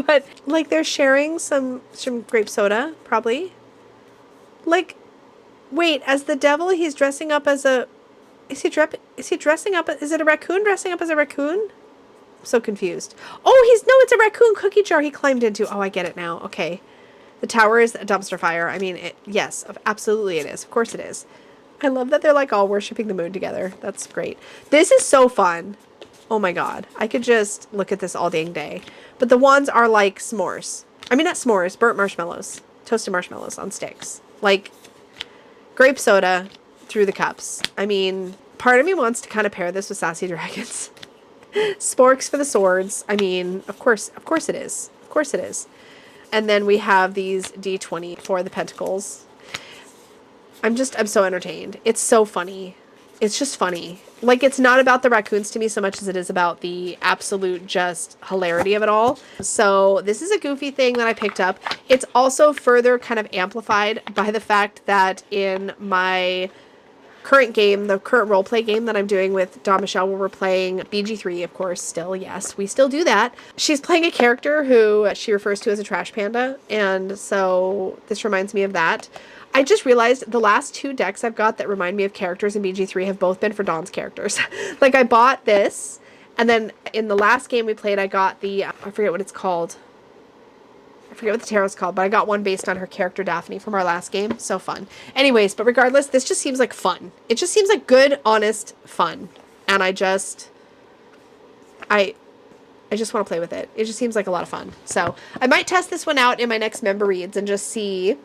But like they're sharing some grape soda, probably. Like, wait, as the devil, he's dressing up as a... Is he dressing up... Is it a raccoon dressing up as a raccoon? I'm so confused. Oh, no, it's a raccoon cookie jar he climbed into. Oh, I get it now. Okay. The tower is a dumpster fire. I mean, yes, absolutely it is. Of course it is. I love that they're like all worshiping the moon together. That's great. This is so fun. Oh my god. I could just look at this all dang day. But the wands are like s'mores. I mean, not s'mores, burnt marshmallows. Toasted marshmallows on sticks. Like, grape soda through the cups. I mean, part of me wants to kind of pair this with Sassy Dragons. Sporks for the swords. I mean, of course it is. Of course it is. And then we have these D20 for the pentacles. I'm so entertained. It's so funny. It's just funny. Like, it's not about the raccoons to me so much as it is about the absolute just hilarity of it all. So this is a goofy thing that I picked up. It's also further kind of amplified by the fact that in my current game, the current roleplay game that I'm doing with Dawn Michelle, where we're playing BG3, of course, still, yes, we still do that. She's playing a character who she refers to as a trash panda, and so this reminds me of that. I just realized the last two decks I've got that remind me of characters in BG3 have both been for Dawn's characters. Like, I bought this, and then in the last game we played, I got the, I forget what it's called. I forget what the tarot's called, but I got one based on her character Daphne from our last game. So fun. Anyways, but regardless, this just seems like fun. It just seems like good, honest fun. And I just want to play with it. It just seems like a lot of fun. So I might test this one out in my next member reads and just see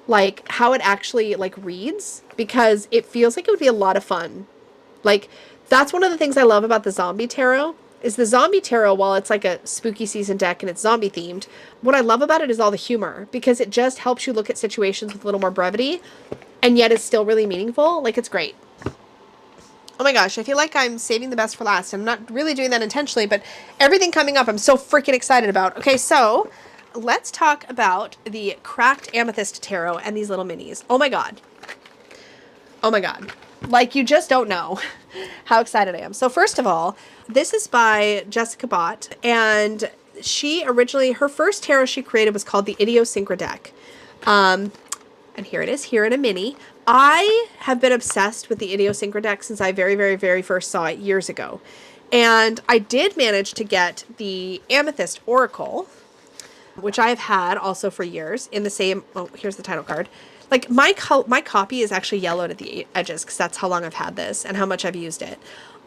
like how it actually like reads, because it feels like it would be a lot of fun. Like, that's one of the things I love about the zombie tarot. Is the zombie tarot, while it's like a spooky season deck and it's zombie themed, what I love about it is all the humor, because it just helps you look at situations with a little more brevity, and yet it's still really meaningful. Like, it's great. Oh my gosh, I feel like I'm saving the best for last. I'm not really doing that intentionally, but everything coming up I'm so freaking excited about. Okay, so let's talk about the Cracked Amethyst Tarot and these little minis. Oh my god. Oh my god. Like, you just don't know how excited I am. So first of all, this is by Jessica Bott, and she originally, her first tarot she created was called the EDSA deck. And here it is, here in a mini. I have been obsessed with the EDSA deck since I very first saw it years ago. And I did manage to get the Amethyst Oracle, which I have had also for years in the same, oh, here's the title card. Like, my copy is actually yellowed at the edges because that's how long I've had this and how much I've used it.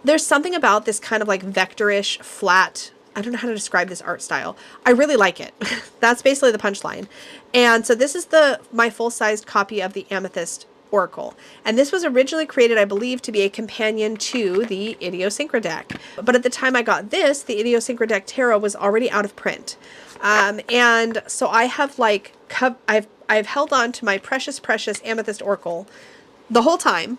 There's something about this kind of like vectorish, flat, I don't know how to describe this art style. I really like it. That's basically the punchline. And so this is my full-sized copy of the Amethyst Oracle. And this was originally created, I believe, to be a companion to the EDSA deck. But at the time I got this, the EDSA deck Tarot was already out of print. And so I have like, I've held on to my precious Amethyst Oracle the whole time,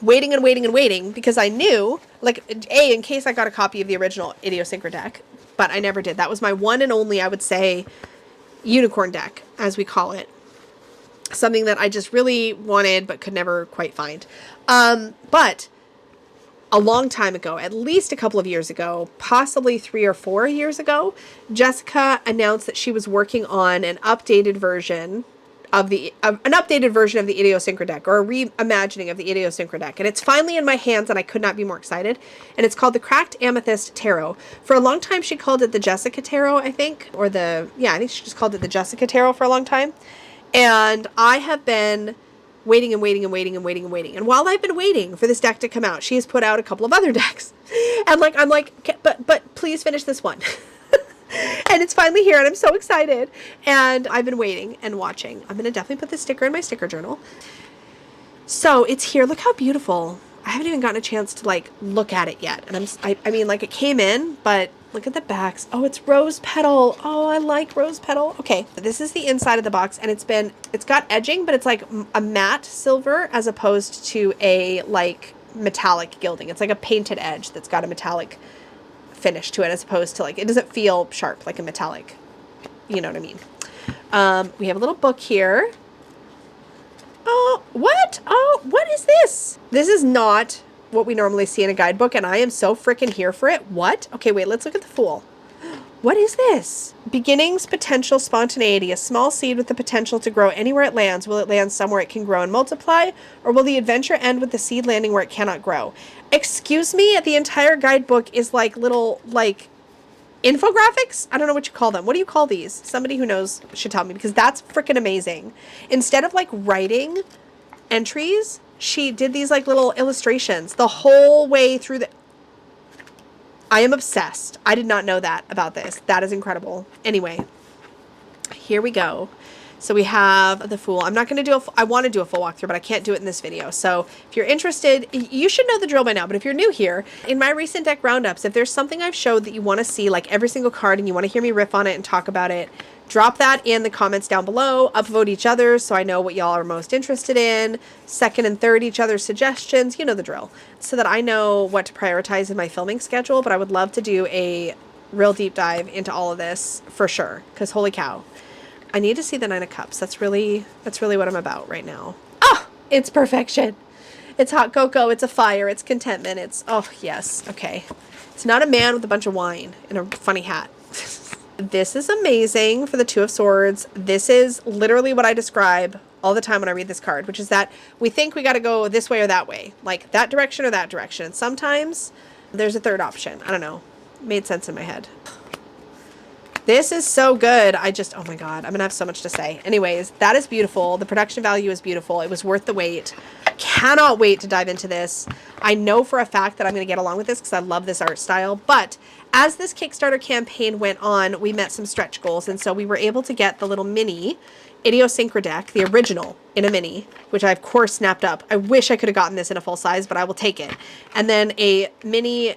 waiting and waiting and waiting, because I knew, like, in case I got a copy of the original EDSA deck, but I never did. That was my one and only, I would say, unicorn deck, as we call it. Something that I just really wanted but could never quite find. But a long time ago, at least a couple of years ago, possibly 3 or 4 years ago, Jessica announced that she was working on an updated version of the Idiosyncra deck, or a reimagining of the Idiosyncra deck. And it's finally in my hands, and I could not be more excited. And it's called the Cracked Amethyst Tarot. For a long time, she called it the Jessica Tarot, I think. I think she just called it the Jessica Tarot for a long time. And I have been waiting and waiting and waiting and waiting and waiting. And while I've been waiting for this deck to come out, she has put out a couple of other decks. And I'm like, but please finish this one. And it's finally here, and I'm so excited. And I've been waiting and watching. I'm going to definitely put this sticker in my sticker journal. So it's here. Look how beautiful. I haven't even gotten a chance to like look at it yet. And I mean, like, it came in, but look at the backs. Oh, it's rose petal. Oh, I like rose petal. Okay, this is the inside of the box, and it's got edging, but it's like a matte silver as opposed to a like metallic gilding. It's like a painted edge that's got a metallic finish to it, as opposed to like, it doesn't feel sharp like a metallic, you know what I mean. We have a little book here. Oh, what? Oh, what is this? This is not what we normally see in a guidebook, and I am so freaking here for it. What? Okay, wait, let's look at the Fool. What is this? Beginnings, potential, spontaneity. A small seed with the potential to grow anywhere it lands. Will it land somewhere it can grow and multiply? Or will the adventure end with the seed landing where it cannot grow? Excuse me, the entire guidebook is like little, like, infographics? I don't know what you call them. What do you call these? Somebody who knows should tell me, because that's freaking amazing. Instead of like writing entries, she did these like little illustrations the whole way through the... I am obsessed. I did not know that about this. That is incredible. Anyway, here we go. So we have the Fool. I'm not going to do I want to do a full walkthrough, but I can't do it in this video. So if you're interested, you should know the drill by now. But if you're new here, in my recent deck roundups, if there's something I've showed that you want to see, like every single card, and you want to hear me riff on it and talk about it, drop that in the comments down below. Upvote each other so I know what y'all are most interested in. Second and third each other's suggestions. You know the drill. So that I know what to prioritize in my filming schedule. But I would love to do a real deep dive into all of this for sure. Because holy cow. I need to see the Nine of Cups. That's really what I'm about right now. Oh, it's perfection. It's hot cocoa. It's a fire. It's contentment. It's, oh, yes. Okay. It's not a man with a bunch of wine and a funny hat. This is amazing for the Two of Swords. This is literally what I describe all the time when I read this card, which is that we think we got to go this way or that way, like that direction or that direction. And sometimes there's a third option. I don't know. Made sense in my head. This is so good. Oh my God, I'm gonna have so much to say. Anyways, that is beautiful. The production value is beautiful. It was worth the wait. Cannot wait to dive into this. I know for a fact that I'm gonna get along with this because I love this art style, but as this Kickstarter campaign went on, we met some stretch goals, and so we were able to get the little mini Idiosyncra deck, the original in a mini, which I of course snapped up. I wish I could have gotten this in a full size, but I will take it. And then a mini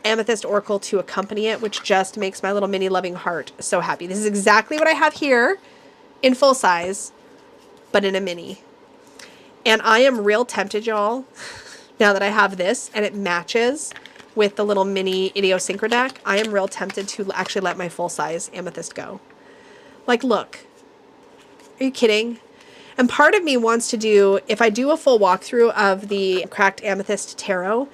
Amethyst Oracle to accompany it, which just makes my little mini loving heart so happy. This is exactly what I have here in full size, but in a mini. And I am real tempted, y'all, now that I have this and it matches with the little mini Idiosyncra deck, I am real tempted to actually let my full size Amethyst go. Like, look, are you kidding? And part of me wants to do, if I do a full walkthrough of the Cracked Amethyst Tarot,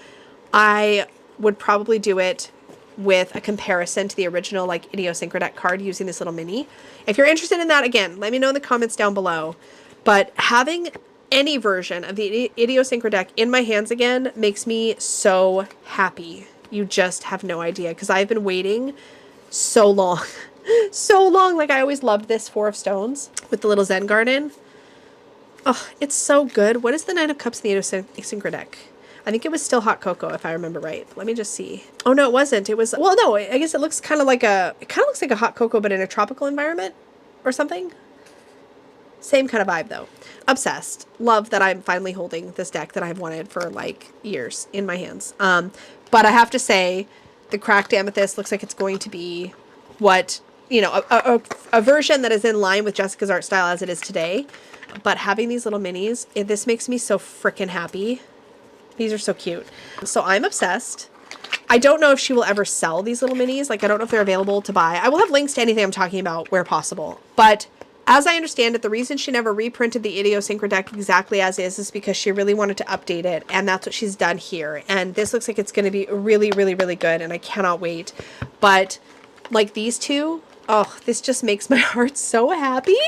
I would probably do it with a comparison to the original like Idiosyncra deck card using this little mini. If you're interested in that, again, let me know in the comments down below. But having any version of the Idiosyncra deck in my hands again makes me so happy. You just have no idea, because I've been waiting so long. So long. Like, I always loved this Four of Stones with the little Zen garden. Oh, it's so good. What is the Nine of Cups in the Idiosyncra deck? I think it was still hot cocoa, if I remember right. Let me just see. Oh, no, it wasn't. It was, well, no, I guess it looks kind of like it kind of looks like a hot cocoa, but in a tropical environment or something. Same kind of vibe, though. Obsessed. Love that I'm finally holding this deck that I've wanted for, like, years in my hands. But I have to say, the Cracked Amethyst looks like it's going to be what, you know, a version that is in line with Jessica's art style as it is today. But having these little minis, this makes me so freaking happy. These are so cute. So I'm obsessed. I don't know if she will ever sell these little minis. Like, I don't know if they're available to buy. I will have links to anything I'm talking about where possible. But as I understand it, the reason she never reprinted the Idiosyncra deck exactly as is because she really wanted to update it. And that's what she's done here. And this looks like it's going to be really, really, really good. And I cannot wait. But like these two, oh, this just makes my heart so happy.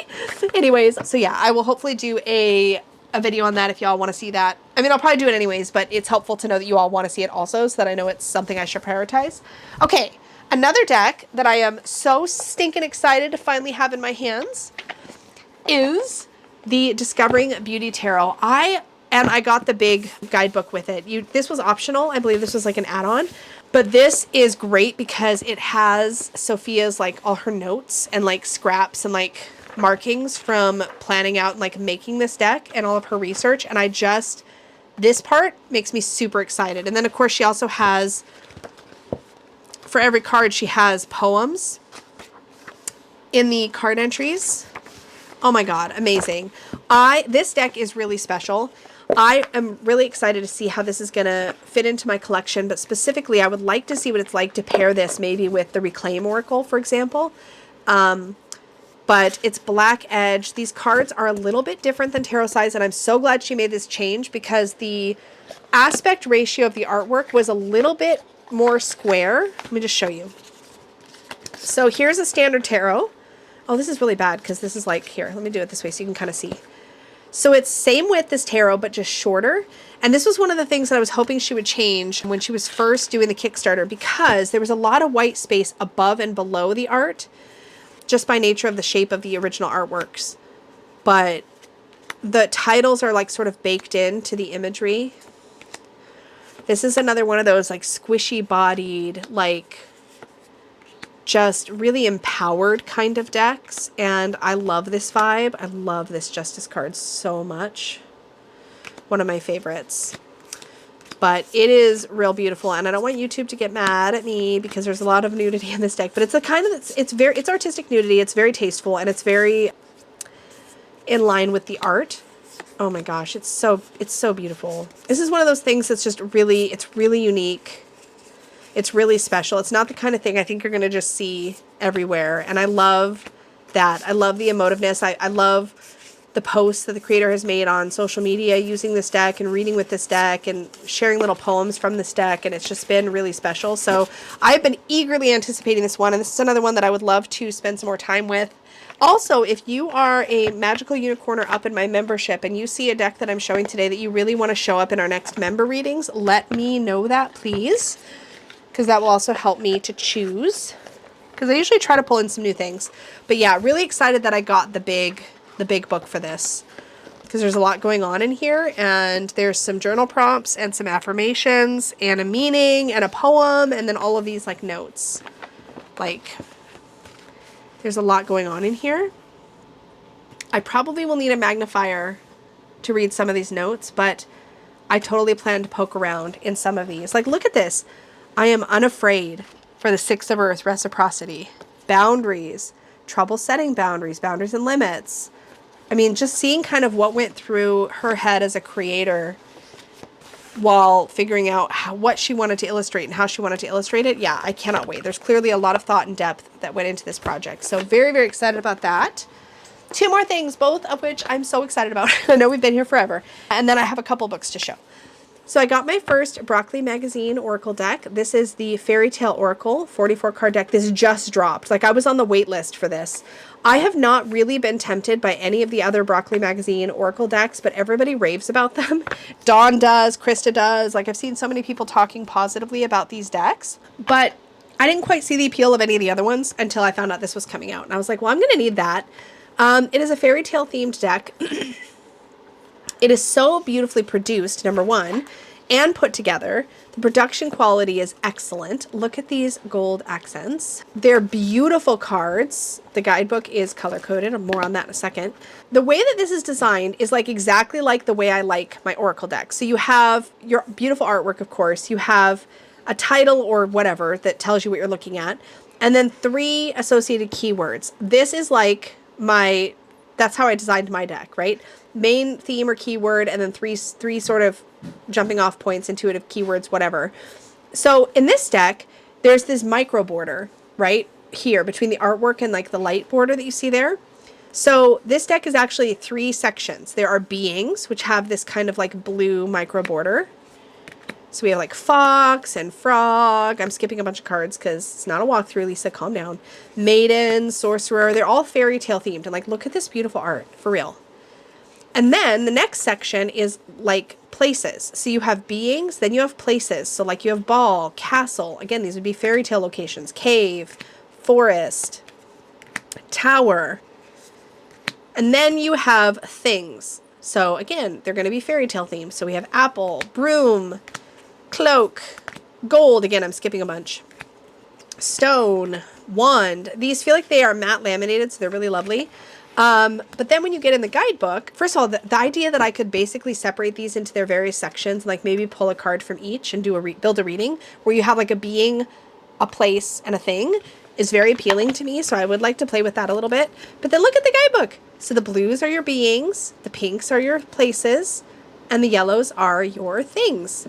Anyways, so yeah, I will hopefully do a video on that if y'all want to see that. I mean, I'll probably do it anyways, but it's helpful to know that you all want to see it also so that I know it's something I should prioritize. Okay, another deck that I am so stinking excited to finally have in my hands is the Discovering Beauty Tarot. I got the big guidebook with it. This was optional. I believe this was like an add-on. But this is great because it has Sophia's, like, all her notes and, like, scraps and, like, markings from planning out and, like, making this deck and all of her research. And this part makes me super excited. And then, of course, she also has, for every card, she has poems in the card entries. Oh my God, amazing. This deck is really special. I am really excited to see how this is going to fit into my collection, but specifically I would like to see what it's like to pair this maybe with the Reclaim Oracle, for example. But it's black edge. These cards are a little bit different than tarot size, and I'm so glad she made this change because the aspect ratio of the artwork was a little bit more square. Let me just show you. So here's a standard tarot. Oh, this is really bad because this is like, here, let me do it this way so you can kind of see. So it's same width as tarot, but just shorter. And this was one of the things that I was hoping she would change when she was first doing the Kickstarter because there was a lot of white space above and below the art just by nature of the shape of the original artworks. But the titles are like sort of baked into the imagery. This is another one of those like squishy bodied, like just really empowered kind of decks, and I love this vibe. I love this Justice card so much. One of my favorites. But it is real beautiful, and I don't want YouTube to get mad at me because there's a lot of nudity in this deck, but it's a kind of, it's artistic nudity, it's very tasteful, and it's very in line with the art. Oh my gosh, it's so beautiful. This is one of those things that's just really, it's really unique. It's really special. It's not the kind of thing I think you're going to just see everywhere. And I love that. I love the emotiveness. I love the posts that the creator has made on social media using this deck and reading with this deck and sharing little poems from this deck. And it's just been really special. So I've been eagerly anticipating this one. And this is another one that I would love to spend some more time with. Also, if you are a Magical Unicorner up in my membership and you see a deck that I'm showing today that you really want to show up in our next member readings, let me know that, please. Because that will also help me to choose. Because I usually try to pull in some new things. But yeah, really excited that I got the big book for this. Because there's a lot going on in here. And there's some journal prompts and some affirmations and a meaning and a poem. And then all of these like notes. Like, there's a lot going on in here. I probably will need a magnifier to read some of these notes. But I totally plan to poke around in some of these. Like, look at this. I am unafraid for the Six of Earth, reciprocity, boundaries, trouble setting boundaries, boundaries and limits. I mean, just seeing kind of what went through her head as a creator while figuring out what she wanted to illustrate and how she wanted to illustrate it. Yeah, I cannot wait. There's clearly a lot of thought and depth that went into this project. So very, very excited about that. Two more things, both of which I'm so excited about. I know we've been here forever. And then I have a couple books to show. So I got my first Broccoli Magazine Oracle deck. This is the Fairy Tale Oracle 44 card deck. This just dropped. Like, I was on the wait list for this. I have not really been tempted by any of the other Broccoli Magazine Oracle decks, but everybody raves about them. Dawn does, Krista does. Like, I've seen so many people talking positively about these decks, but I didn't quite see the appeal of any of the other ones until I found out this was coming out. And I was like, well, I'm going to need that. It is a fairy tale themed deck. It is so beautifully produced, number one, and put together. The production quality is excellent. Look at these gold accents. They're beautiful cards. The guidebook is color-coded. More on that in a second. The way that this is designed is like exactly like the way I like my Oracle deck. So you have your beautiful artwork, of course. You have a title or whatever that tells you what you're looking at. And then 3 associated keywords. This is like that's how I designed my deck, right? Main theme or keyword, and then three sort of jumping off points, intuitive keywords, whatever. So in this deck, there's this micro border right here between the artwork and like the light border that you see there. So this deck is actually 3 sections. There are beings, which have this kind of like blue micro border. So we have like fox and frog. I'm skipping a bunch of cards because it's not a walkthrough, Lisa, calm down. Maiden, sorcerer, they're all fairy tale themed. And like, look at this beautiful art, for real. And then the next section is like places. So you have beings, then you have places. So like you have ball, castle. Again, these would be fairy tale locations. Cave, forest, tower. And then you have things. So again, they're going to be fairy tale themed. So we have apple, broom, cloak, gold. Again, I'm skipping a bunch. Stone, wand. These feel like they are matte laminated, so they're really lovely. But then when you get in the guidebook, first of all, the idea that I could basically separate these into their various sections, and like maybe pull a card from each and do build a reading where you have like a being, a place, and a thing is very appealing to me. So I would like to play with that a little bit. But then look at the guidebook. So the blues are your beings, the pinks are your places, and the yellows are your things.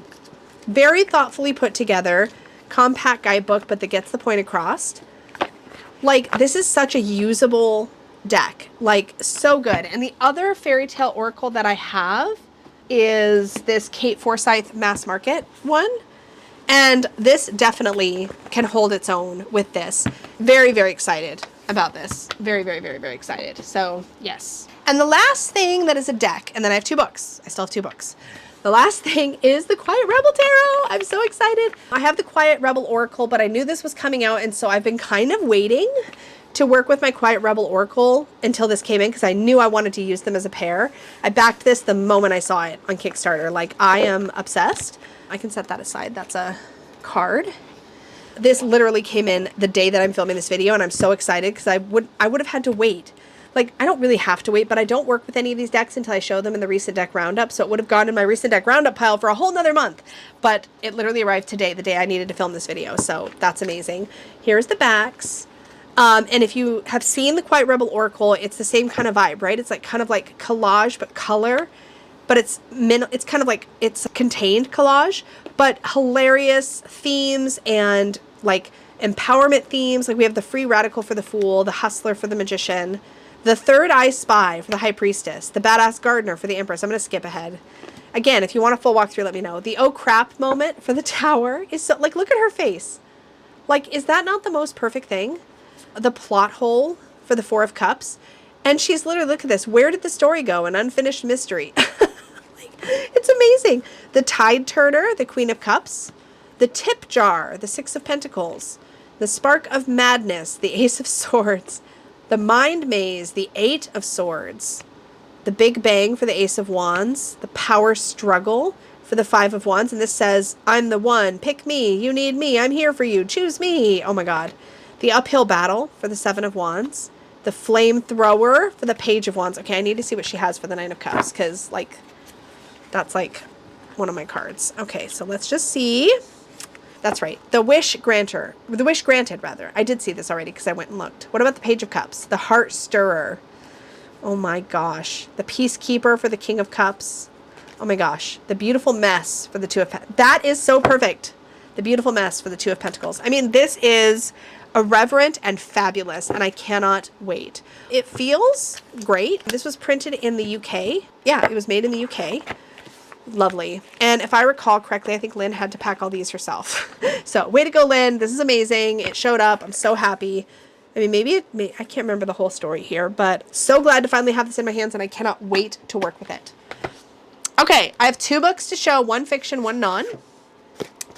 Very thoughtfully put together, compact guidebook, but that gets the point across. Like, this is such a usable deck. Like, so good. And the other fairy tale oracle that I have is this Kate Forsyth Mass Market one. And this definitely can hold its own with this. Very, very excited about this. Very, very, very, very excited. So, yes. And the last thing that is a deck, and then I have 2 books. I still have 2 books. The last thing is the Quiet Rebel Tarot. I'm so excited. I have the Quiet Rebel Oracle, but I knew this was coming out, and so I've been kind of waiting to work with my Quiet Rebel Oracle until this came in because I knew I wanted to use them as a pair. I backed this the moment I saw it on Kickstarter. Like, I am obsessed. I can set that aside. That's a card. This literally came in the day that I'm filming this video, and I'm so excited because I would have had to wait. Like, I don't really have to wait, but I don't work with any of these decks until I show them in the recent deck roundup, so it would have gone in my recent deck roundup pile for a whole nother month. But it literally arrived today, the day I needed to film this video, so that's amazing. Here's the backs. And if you have seen the Quiet Rebel Oracle, it's the same kind of vibe, right? It's like kind of like collage, but color. But it's kind of like, it's a contained collage, but hilarious themes and like empowerment themes. Like we have the free radical for the fool, the hustler for the magician, the third eye spy for the high priestess, the badass gardener for the empress. I'm going to skip ahead. Again, if you want a full walkthrough, let me know. The oh crap moment for the tower is so, like, look at her face. Like, is that not the most perfect thing? The plot hole for the 4 of cups. And she's literally, look at this. Where did the story go? An unfinished mystery. Like, it's amazing. The tide turner, the queen of cups. The tip jar, the 6 of pentacles. The spark of madness, the ace of swords. The mind maze, the 8 of swords. The big bang for the ace of wands. The power struggle for the 5 of wands. And this says, I'm the one. Pick me. You need me. I'm here for you. Choose me. Oh my God. The uphill battle for the 7 of wands. The flamethrower for the page of wands. Okay, I need to see what she has for the 9 of cups because, like, that's like one of my cards. Okay, so let's just see. That's right. The wish granter. The wish granted, rather. I did see this already because I went and looked. What about the page of cups? The heart stirrer. Oh my gosh. The peacekeeper for the king of cups. Oh my gosh. The beautiful mess for the 2 of pentacles. That is so perfect. The beautiful mess for the 2 of pentacles. I mean, this is irreverent and fabulous, and I cannot wait. It feels great. This was printed in the UK. Yeah, it was made in the UK. Lovely. And if I recall correctly, I think Lynn had to pack all these herself. So way to go, Lynn. This is amazing. It showed up. I'm so happy. I mean, I can't remember the whole story here, but so glad to finally have this in my hands, and I cannot wait to work with it. Okay, I have 2 books to show, 1 fiction, 1 non.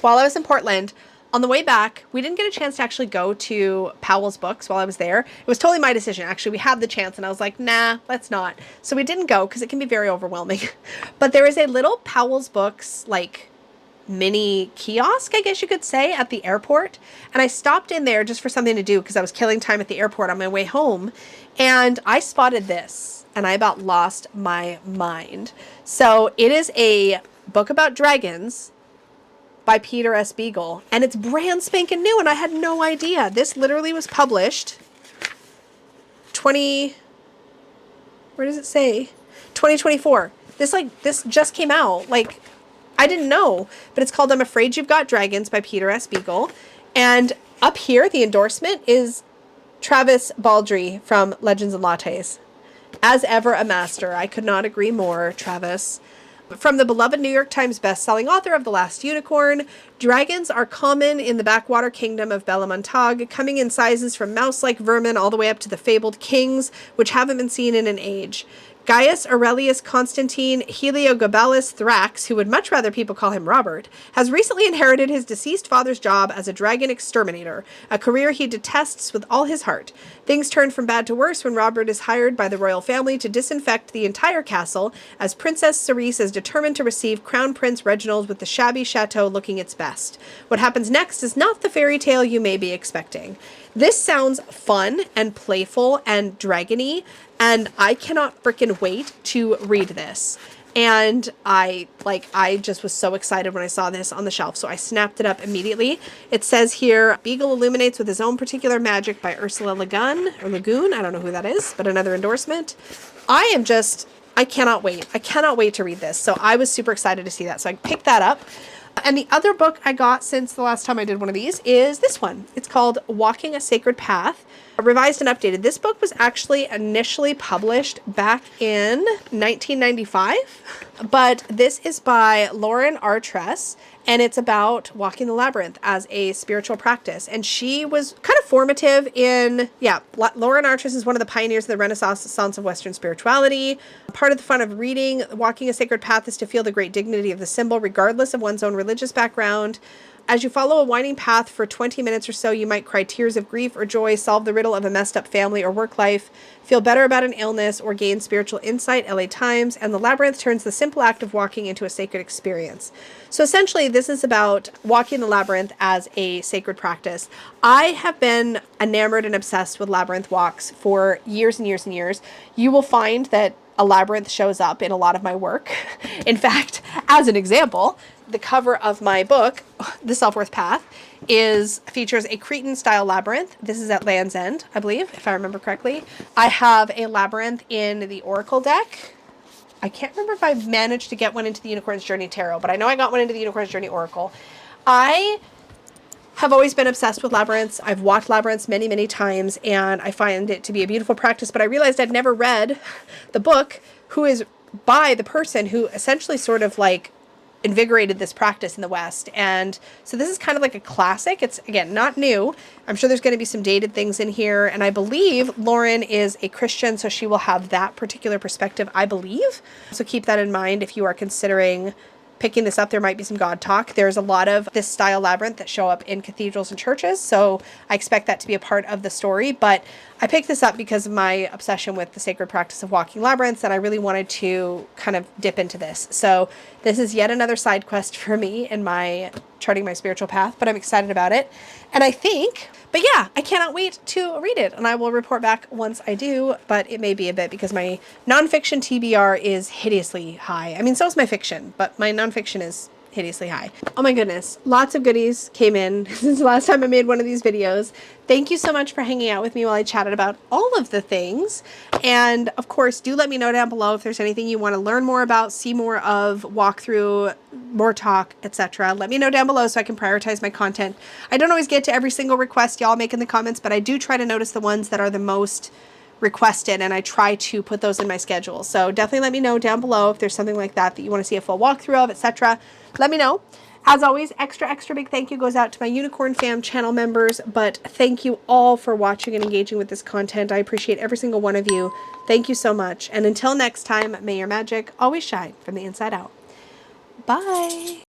While I was in Portland, on the way back, we didn't get a chance to actually go to Powell's Books while I was there. It was totally my decision. Actually, we had the chance, and I was like, nah, let's not. So we didn't go because it can be very overwhelming. But there is a little Powell's Books, like, mini kiosk, I guess you could say, at the airport. And I stopped in there just for something to do because I was killing time at the airport on my way home. And I spotted this, and I about lost my mind. So it is a book about dragons by Peter S. Beagle, and it's brand spanking new, and I had no idea. This literally was published where does it say? 2024. This just came out. Like, I didn't know, but it's called I'm Afraid You've Got Dragons by Peter S. Beagle. And up here, the endorsement is Travis Baldry from Legends and Lattes. As ever, a master. I could not agree more, Travis. From the beloved New York Times bestselling author of The Last Unicorn, dragons are common in the backwater kingdom of Belamontag, coming in sizes from mouse-like vermin all the way up to the fabled kings, which haven't been seen in an age. Gaius Aurelius Constantine Heliogabalus Thrax, who would much rather people call him Robert, has recently inherited his deceased father's job as a dragon exterminator, a career he detests with all his heart. Things turn from bad to worse when Robert is hired by the royal family to disinfect the entire castle, as Princess Cerise is determined to receive Crown Prince Reginald with the shabby chateau looking its best. What happens next is not the fairy tale you may be expecting. This sounds fun and playful and dragony, and I cannot frickin' wait to read this. And I just was so excited when I saw this on the shelf, so I snapped it up immediately. It says here, Beagle illuminates with his own particular magic by Ursula Le Guin, or Lagoon, I don't know who that is, but another endorsement. I cannot wait. I cannot wait to read this. So I was super excited to see that. So I picked that up. And the other book I got since the last time I did one of these is this one. It's called Walking a Sacred Path, revised and updated. This book was actually initially published back in 1995, but this is by Lauren Artress, and it's about walking the labyrinth as a spiritual practice. And she was kind of formative in, Lauren Artress is one of the pioneers of the Renaissance of Western spirituality. Part of the fun of reading Walking a Sacred Path is to feel the great dignity of the symbol, regardless of one's own religious background. As you follow a winding path for 20 minutes or so, you might cry tears of grief or joy, solve the riddle of a messed up family or work life, feel better about an illness, or gain spiritual insight, LA Times, and the labyrinth turns the simple act of walking into a sacred experience. So essentially, this is about walking the labyrinth as a sacred practice. I have been enamored and obsessed with labyrinth walks for years and years and years. You will find that a labyrinth shows up in a lot of my work. In fact, as an example, the cover of my book, The Self-Worth Path, features a Cretan-style labyrinth. This is at Land's End, I believe, if I remember correctly. I have a labyrinth in the Oracle deck. I can't remember if I managed to get one into the Unicorn's Journey Tarot, but I know I got one into the Unicorn's Journey Oracle. I have always been obsessed with labyrinths. I've walked labyrinths many, many times, and I find it to be a beautiful practice, but I realized I'd never read the book, who is by the person who essentially sort of like invigorated this practice in the West. And so this is kind of like a classic. It's, again, not new. I'm sure there's going to be some dated things in here. And I believe Lauren is a Christian, so she will have that particular perspective, I believe. So keep that in mind if you are considering picking this up. There might be some God talk. There's a lot of this style labyrinth that show up in cathedrals and churches, so I expect that to be a part of the story. But I picked this up because of my obsession with the sacred practice of walking labyrinths, and I really wanted to kind of dip into this. So this is yet another side quest for me in my charting my spiritual path, but I'm excited about it. And I cannot wait to read it, and I will report back once I do, but it may be a bit because my nonfiction TBR is hideously high. I mean, so is my fiction, but my nonfiction is hideously high. Oh my goodness, lots of goodies came in since the last time I made one of these videos. Thank you so much for hanging out with me while I chatted about all of the things. And of course, do let me know down below if there's anything you want to learn more about, see more of, walk through, more talk, etc. Let me know down below so I can prioritize my content. I don't always get to every single request y'all make in the comments, but I do try to notice the ones that are the most requested, and I try to put those in my schedule. So definitely let me know down below if there's something like that you want to see a full walkthrough of, etc. Let me know. As always, extra big thank you goes out to my Unicorn Fam channel members, but thank you all for watching and engaging with this content. I appreciate every single one of you. Thank you so much. And until next time, may your magic always shine from the inside out. Bye.